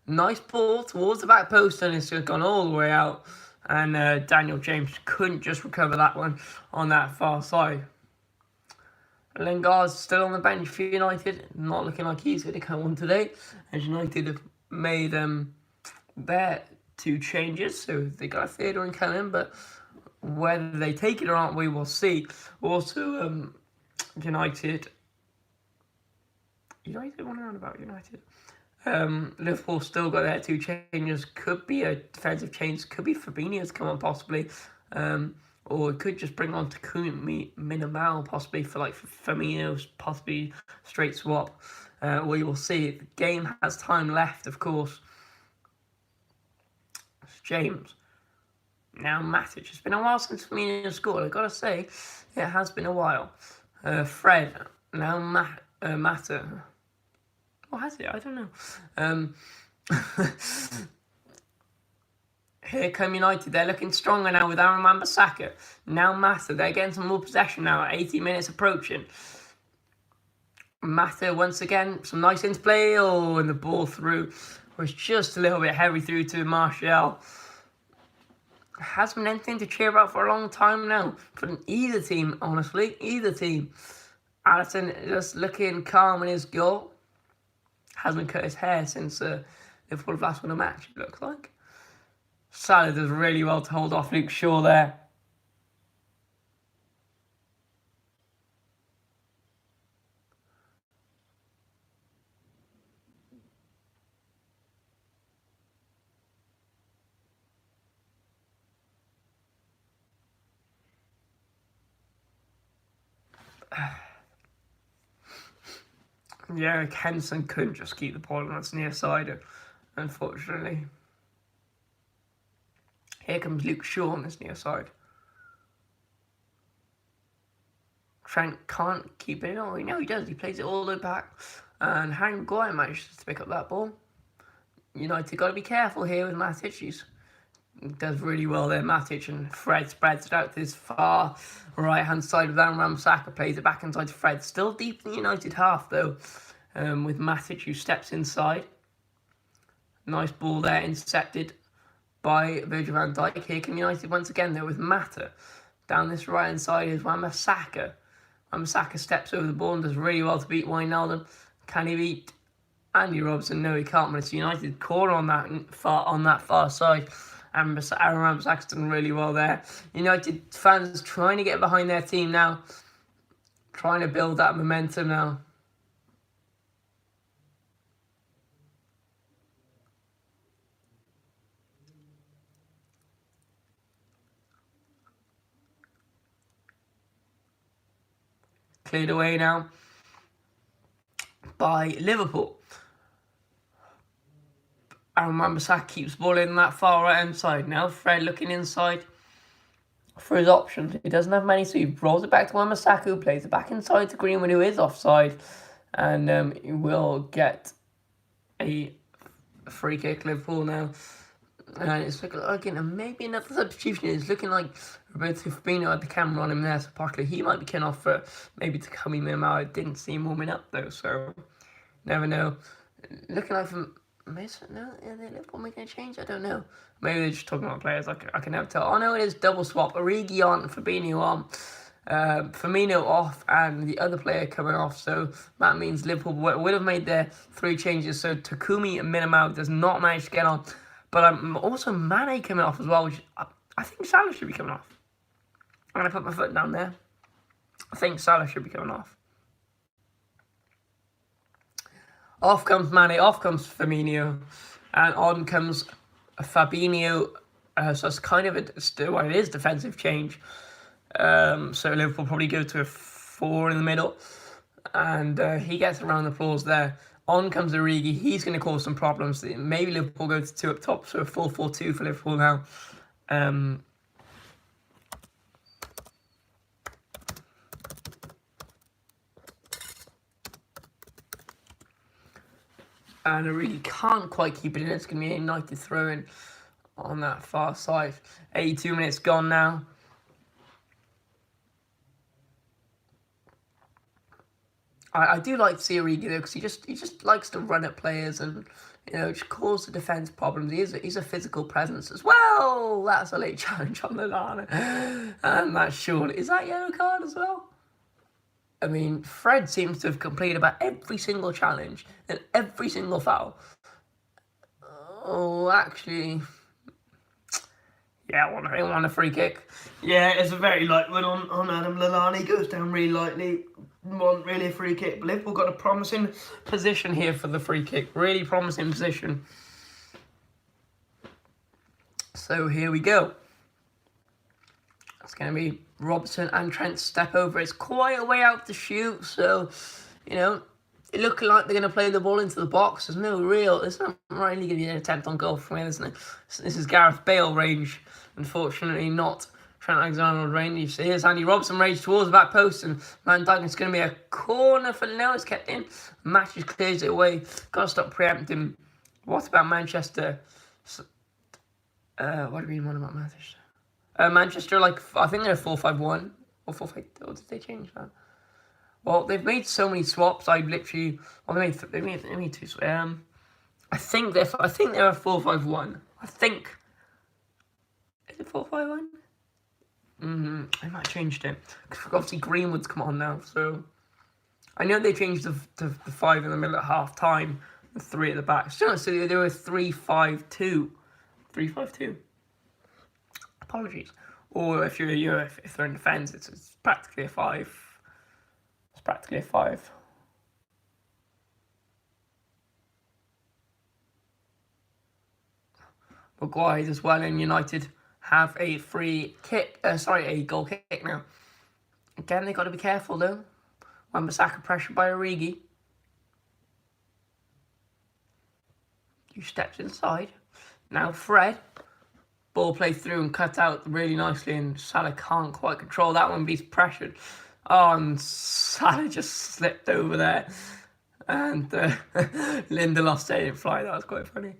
[SPEAKER 1] Nice ball towards the back post, and it's just gone all the way out. And Daniel James couldn't just recover that one on that far side. Lingard's still on the bench for United. Not looking like he's going to come on today, as United have made their 2 changes. So they got a third one coming, but whether they take it or not, we will see. Also, United, one around about United. Liverpool still got their 2 changes. Could be a defensive change. Could be Fabinho's come on possibly. Or it could just bring on Takumi Minimal possibly for Firmino's possibly straight swap. We will see. The game has time left, of course. It's James. Now Matic. It's been a while since Firmino scored. I've got to say, it has been a while. Fred. Now Mata. Or has it? I don't know. Here come United. They're looking stronger now with Aaron Wan-Bissaka. Now Mata. They're getting some more possession now. 80 minutes approaching. Mata once again. Some nice interplay. Oh, and the ball through was just a little bit heavy through to Martial. Hasn't been anything to cheer about for a long time now. For either team, honestly. Either team. Alisson just looking calm in his goal. Hasn't cut his hair since Liverpool have last won a match, it looks like. Salah does really well to hold off Luke Shaw there. Yeah, Henderson couldn't just keep the ball on its near side, unfortunately. Here comes Luke Shaw on this near side. Trent can't keep it on. No, he does. He plays it all the way back. And Harry Maguire manages to pick up that ball. United got to be careful here with Matic. He does really well there, Matic. And Fred spreads it out to his far right-hand side of Aaron Wan-Bissaka. Plays it back inside to Fred. Still deep in the United half, though, with Matic, who steps inside. Nice ball there, intercepted by Virgil van Dijk. Here come United once again, though, with Mata. Down this right-hand side is Wan-Bissaka. Wan-Bissaka steps over the ball and does really well to beat Wijnaldum. Can he beat Andy Robertson? No, he can't, but it's United corner on that far side. And Aaron Wan-Bissaka's done really well there. United fans trying to get behind their team now. Trying to build that momentum now. cleared away now by Liverpool. And Wan-Bissaka keeps ball in that far right hand side. Now Fred looking inside for his options. He doesn't have many, so he rolls it back to Wan-Bissaka, who plays it back inside to Greenwood, who is offside. And he will get a free kick, Liverpool now. And it's looking like maybe another substitution. It's looking like Roberto Firmino had the camera on him there, so partly he might be kicking off for maybe Takumi Mimao. I didn't see him warming up though, so never know. Looking like from no, are they Liverpool making a change? I don't know. Maybe they're just talking about players. I can never tell. Oh no, it is double swap. Origi on, Fabinho on. Firmino off and the other player coming off, so that means Liverpool would have made their 3 changes. So Takumi Minamao does not manage to get on, but also Mane coming off as well, which I think Salah should be coming off. I'm going to put my foot down there. I think Salah should be coming off. Off comes Mane, off comes Firmino, and on comes Fabinho. So it's kind of well, it is defensive change. So Liverpool probably go to a 4 in the middle, and he gets around the applause there. On comes Origi. He's going to cause some problems. Maybe Liverpool go to 2 up top, so a 4-4-2 for Liverpool now. And Origi can't quite keep it in. It's going to be a United throw-in on that far side. 82 minutes gone now. I do like to see Origi though, because he just likes to run at players and just cause the defence problems. He's a physical presence as well. That's a late challenge on Lallana, and that's short. Is that yellow card as well? I mean, Fred seems to have completed about every single challenge and every single foul. Oh, actually, yeah, I want a free kick. Yeah, it's a very light one on Adam Lallana. He goes down really lightly. Want really a free kick. But Liverpool got a promising position here for the free kick. Really promising position. So here we go. It's going to be Robertson and Trent step over. It's quite a way out to shoot. So, it looking like they're going to play the ball into the box. There's not really going to be an attempt on goal from here, isn't it? This is Gareth Bale range. Unfortunately, not Trent Alexander-Arnold range. Here's Andy Robertson range towards the back post, and Van Dijk. It's going to be a corner for now. It's kept in. Matches clears it away. Got to stop preempting. What about Manchester? What do we mean about Manchester? Manchester, I think they're 4-5-1 or 4-5. Or did they change that? Well, they've made so many swaps. They made 2. I think they're a 4-5-1. I think. Is it 4-5-1? I might have changed it. Because obviously Greenwood's come on now, so I know they changed the 5 in the middle at half time, the 3 at the back. So they were 3-5-2. 3-5-2. Apologies. Or if if they're in defence, it's practically a 5. It's practically a 5. Maguire as well, and United have a a goal kick now. Again, they've got to be careful though. Wan-Bissaka pressured by Origi. He steps inside. Now Fred. Ball played through and cut out really nicely, and Salah can't quite control that one, but he's pressured. Oh, and Salah just slipped over there. And Lindelof didn't fly. That was quite funny.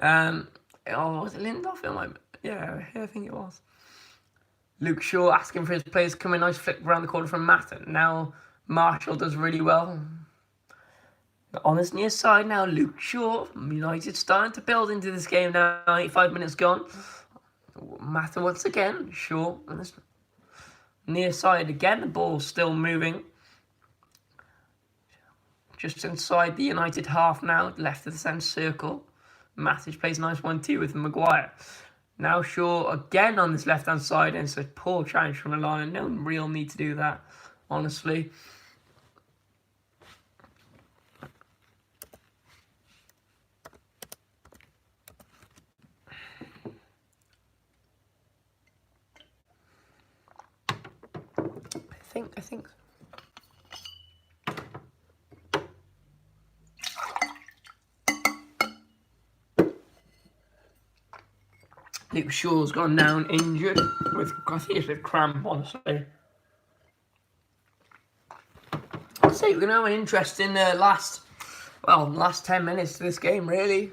[SPEAKER 1] Was it Lindelof? Yeah, I think it was. Luke Shaw asking for his players to come in. Nice flick around the corner from Mata. Now Marshall does really well. On this near side now, Luke Shaw. United starting to build into this game now. 85 minutes gone. Mata once again. Shaw on this near side again. The ball's still moving. Just inside the United half now. Left of the centre circle. Matic plays a nice 1-2 with Maguire. Now Shaw again on this left-hand side, and it's a poor challenge from Lallana. No real need to do that, honestly. I think. Luke Shaw's gone down injured with, I think it's with cramp, honestly. I'd say we're going to have an interesting last 10 minutes to this game, really.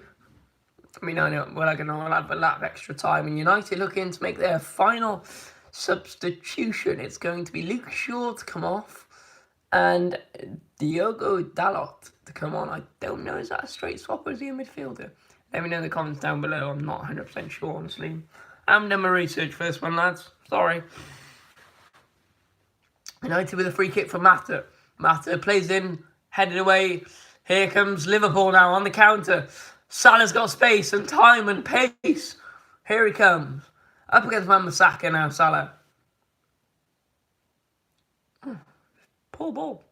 [SPEAKER 1] I mean, I know we're going to have a lot of extra time, and United looking to make their final substitution. It's going to be Luke Shaw to come off and Diogo Dalot to come on. I don't know, is that a straight swap or is he a midfielder? Let me know in the comments down below. I'm not 100% sure, honestly. I haven't done my research for this one, lads. Sorry. United with a free kick for Mata. Mata plays in, headed away. Here comes Liverpool now on the counter. Salah's got space and time and pace. Here he comes. Up against Wan-Bissaka now, Salah. Poor ball.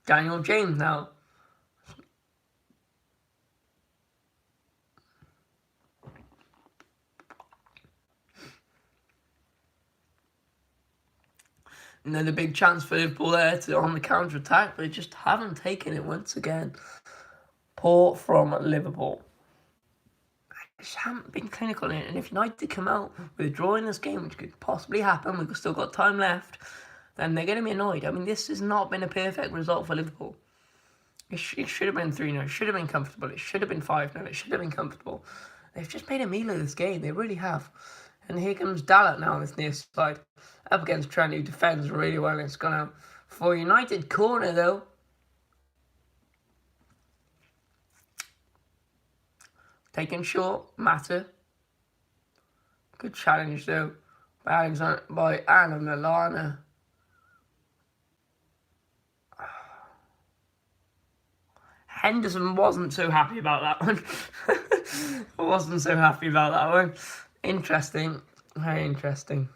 [SPEAKER 1] Daniel James now. Another big chance for Liverpool there on the counter-attack, but they just haven't taken it once again. Poor from Liverpool. They just haven't been clinical in it, and if United come out with a draw in this game, which could possibly happen, we've still got time left, then they're going to be annoyed. I mean, this has not been a perfect result for Liverpool. It should have been 3-0, it should have been comfortable, it should have been 5-0, it should have been comfortable. They've just made a meal of this game, they really have. And here comes Dalot now on this near side. Up against Trent, who defends really well. It's gone out for United corner, though. Taken short, Mata. Good challenge, though, by Anna Milana. Henderson wasn't so happy about that one. Interesting. Very interesting.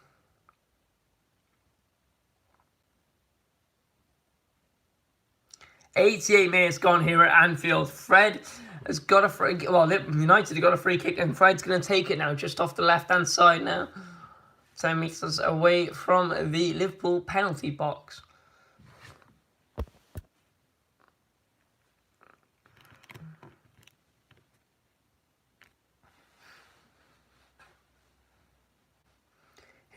[SPEAKER 1] 88 minutes gone here at Anfield. Fred has got a free kick. Well, United have got a free kick, and Fred's going to take it now, just off the left-hand side now. 10 metres away from the Liverpool penalty box.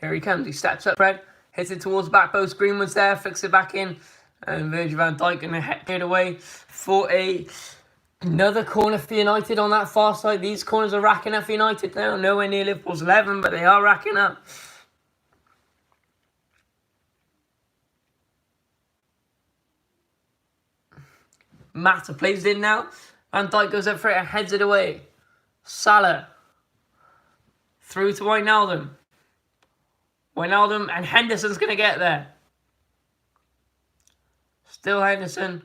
[SPEAKER 1] Here he comes. He steps up, Fred. Hits it towards the back post. Greenwood's there. Flicks it back in. And Virgil van Dijk going to head it away for another corner for United on that far side. These corners are racking up for United now. Nowhere near Liverpool's 11, but they are racking up. Mata plays in now. Van Dijk goes up for it and heads it away. Salah. Through to Wijnaldum. Wijnaldum and Henderson's going to get there. Still Henderson.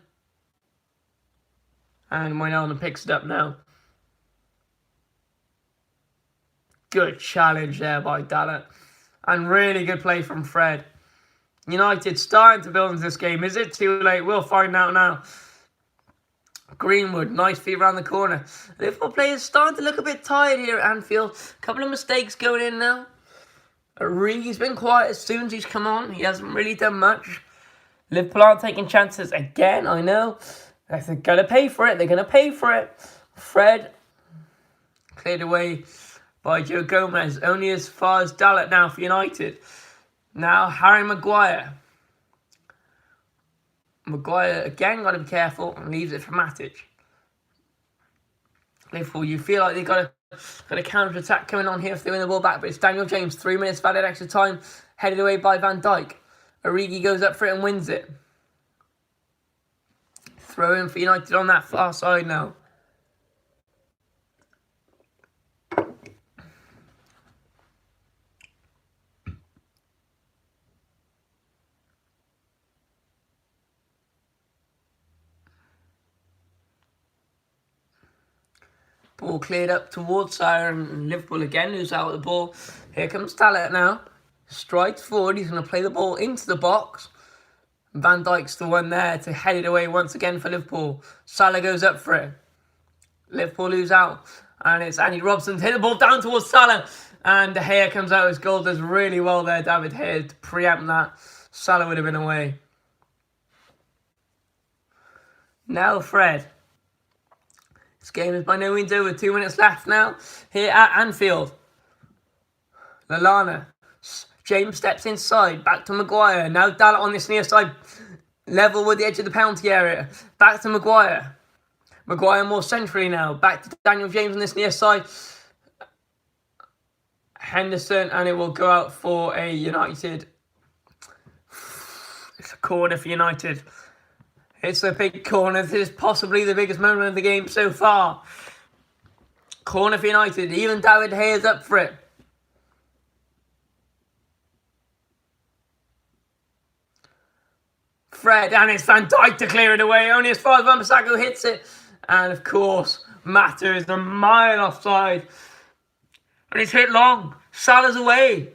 [SPEAKER 1] And Wijnaldum picks it up now. Good challenge there by Dalot. And really good play from Fred. United starting to build into this game. Is it too late? We'll find out now. Greenwood, nice feet around the corner. Liverpool players starting to look a bit tired here at Anfield. A couple of mistakes going in now. Origi's been quiet as soon as he's come on. He hasn't really done much. Liverpool aren't taking chances again, I know. They're going to pay for it. Fred cleared away by Joe Gomez. Only as far as Dalot now for United. Now Harry Maguire. Maguire again got to be careful and leaves it for Matic. Liverpool, you feel like they've got a counter-attack coming on here if they win the ball back, but it's Daniel James, 3 minutes of added extra time, headed away by Van Dijk. Origi goes up for it and wins it. Throw in for United on that far side now. Ball cleared up towards Salah, and Liverpool again lose out of the ball. Here comes Dalot now. Strides forward. He's going to play the ball into the box. Van Dijk's the one there to head it away once again for Liverpool. Salah goes up for it. Liverpool lose out. And it's Andy Robson to hit the ball down towards Salah. And De Gea comes out. His goal does really well there, David Gea, to preempt that. Salah would have been away. Now Fred. This game is by no means over. 2 minutes left now here at Anfield. Lallana. James steps inside. Back to Maguire. Now Dallas on this near side. Level with the edge of the penalty area. Back to Maguire. Maguire more centrally now. Back to Daniel James on this near side. Henderson, and it will go out for a United. It's a corner for United. It's a big corner. This is possibly the biggest moment of the game so far. Corner for United. Even David De Gea is up for it. Fred, and it's Van Dijk to clear it away. Only as far as Wan-Bissaka hits it. And of course, Mata is a mile offside. And it's hit long. Salah's away.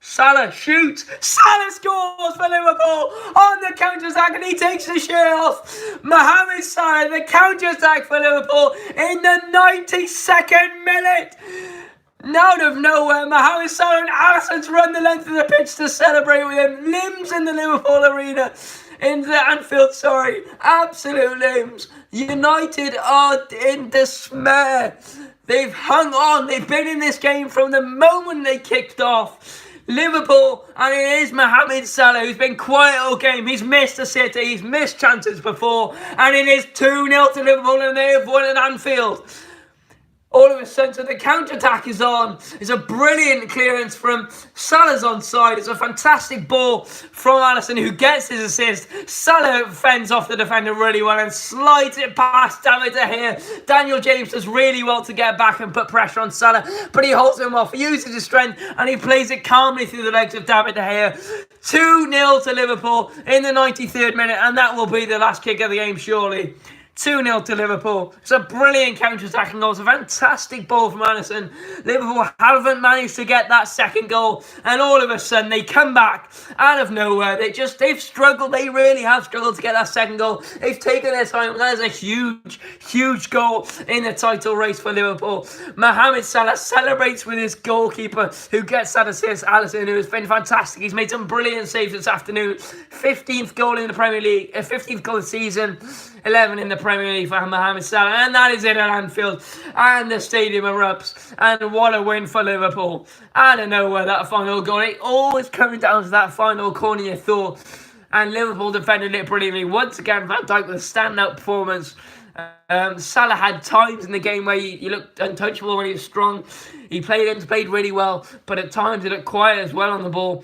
[SPEAKER 1] Salah shoots. Salah scores for Liverpool on the counter-attack, and he takes the shirt off. Mohamed Salah, the counter-attack for Liverpool in the 92nd minute. Out of nowhere, Mohamed Salah and Alisson run the length of the pitch to celebrate with him. Limbs in the Liverpool arena. In the Anfield, absolute limbs. United are in despair. They've hung on. They've been in this game from the moment they kicked off. Liverpool, and it is Mohamed Salah who's been quiet all game. He's missed a sitter. He's missed chances before. And it is 2-0 to Liverpool, and they have won at Anfield. All of a sudden, the counter-attack is on. It's a brilliant clearance from Salah's onside. It's a fantastic ball from Alisson, who gets his assist. Salah fends off the defender really well and slides it past David De Gea. Daniel James does really well to get back and put pressure on Salah, but he holds him off. He uses his strength and he plays it calmly through the legs of David De Gea. 2-0 to Liverpool in the 93rd minute, and that will be the last kick of the game, surely. 2-0 to Liverpool. It's a brilliant counter-attacking goal. It's a fantastic ball from Alisson. Liverpool haven't managed to get that second goal, and all of a sudden they come back out of nowhere. They've struggled. They really have struggled to get that second goal. They've taken their time. That is a huge goal in the title race for Liverpool. Mohamed Salah celebrates with his goalkeeper, who gets that assist. Alisson, who has been fantastic. He's made some brilliant saves this afternoon. 15th goal in the Premier League. 15th goal of the season. 11 in the Premier League for Mohamed Salah, and that is it at Anfield, and the stadium erupts, and what a win for Liverpool. Out of nowhere, that final goal, it always comes down to that final corner, you thought, and Liverpool defended it brilliantly. Once again, Van Dijk with a standout performance. Salah had times in the game where he looked untouchable when he was strong. He played really well, but at times he looked quiet as well on the ball.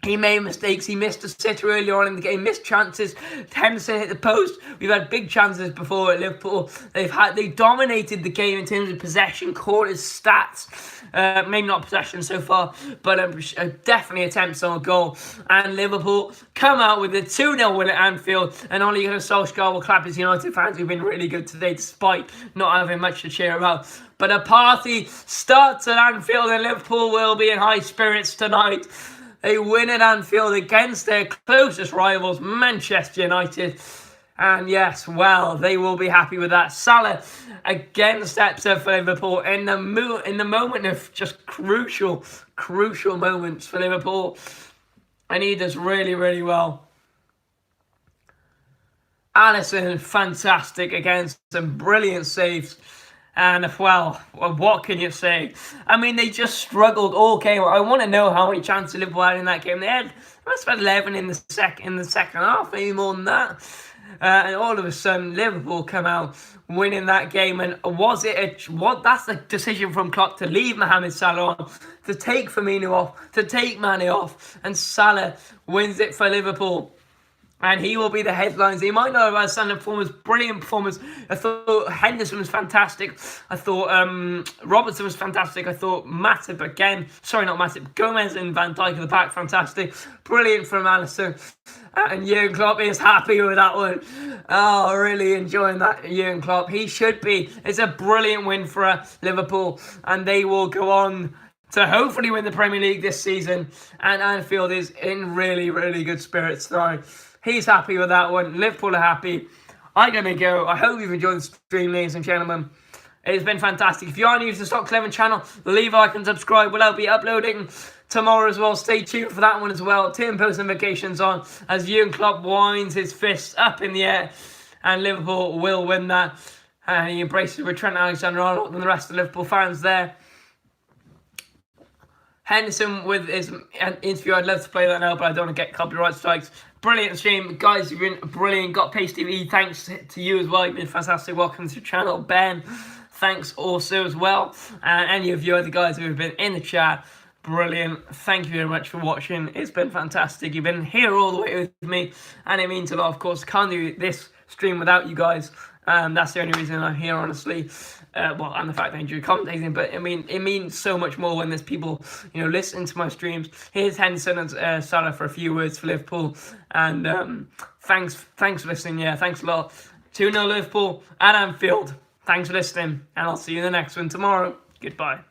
[SPEAKER 1] He made mistakes. He missed a sitter earlier on in the game. Missed chances. Henderson hit the post. We've had big chances before at Liverpool. They dominated the game in terms of possession, quarters, stats. Maybe not possession so far, but definitely attempts on a goal. And Liverpool come out with a 2-0 win at Anfield. And Ollie Solskjaer will clap his United fans who've been really good today, despite not having much to cheer about. But a party starts at Anfield, and Liverpool will be in high spirits tonight. They win at Anfield against their closest rivals, Manchester United. And yes, well, they will be happy with that. Salah again steps up for Liverpool in the moment of just crucial moments for Liverpool. And he does really well. Alisson, fantastic against some brilliant saves. And, well, what can you say? I mean, they just struggled all game. I want to know how many chances Liverpool had in that game. They must have had 11 in the second half, maybe more than that. And all of a sudden, Liverpool come out winning that game. And that's the decision from Klopp, to leave Mohamed Salah on, to take Firmino off, to take Mane off. And Salah wins it for Liverpool. And he will be the headlines. He might not have had a standard performance, brilliant performance. I thought Henderson was fantastic. I thought Robertson was fantastic. I thought Gomez and Van Dijk at the back, fantastic. Brilliant from Alisson. And Jurgen Klopp is happy with that one. Oh, really enjoying that, Jurgen Klopp. He should be. It's a brilliant win for Liverpool. And they will go on to hopefully win the Premier League this season. And Anfield is in really good spirits tonight. He's happy with that one. Liverpool are happy. I'm going to go. I hope you've enjoyed the stream, ladies and gentlemen. It's been fantastic. If you are new to the Stock 11 channel, leave a like and subscribe. We'll be uploading tomorrow as well. Stay tuned for that one as well. Turn post notifications on as Jurgen Klopp winds his fists up in the air and Liverpool will win that. And he embraces with Trent Alexander-Arnold and the rest of the Liverpool fans there. Henderson with his interview. I'd love to play that now, but I don't want to get copyright strikes. Brilliant stream. Guys, you've been brilliant. Got Pace TV. Thanks to you as well. You've been fantastic. Welcome to the channel. Ben, thanks also as well. And any of you other guys who have been in the chat, brilliant. Thank you very much for watching. It's been fantastic. You've been here all the way with me, and it means a lot. Of course, can't do this stream without you guys. That's the only reason I'm here, honestly. Well, and the fact that I enjoy commentating, but I mean, it means so much more when there's people, listening to my streams. Here's Henderson and Salah for a few words for Liverpool, and thanks for listening. Yeah, thanks a lot. 2-0 Liverpool at Anfield. Thanks for listening, and I'll see you in the next one tomorrow. Goodbye.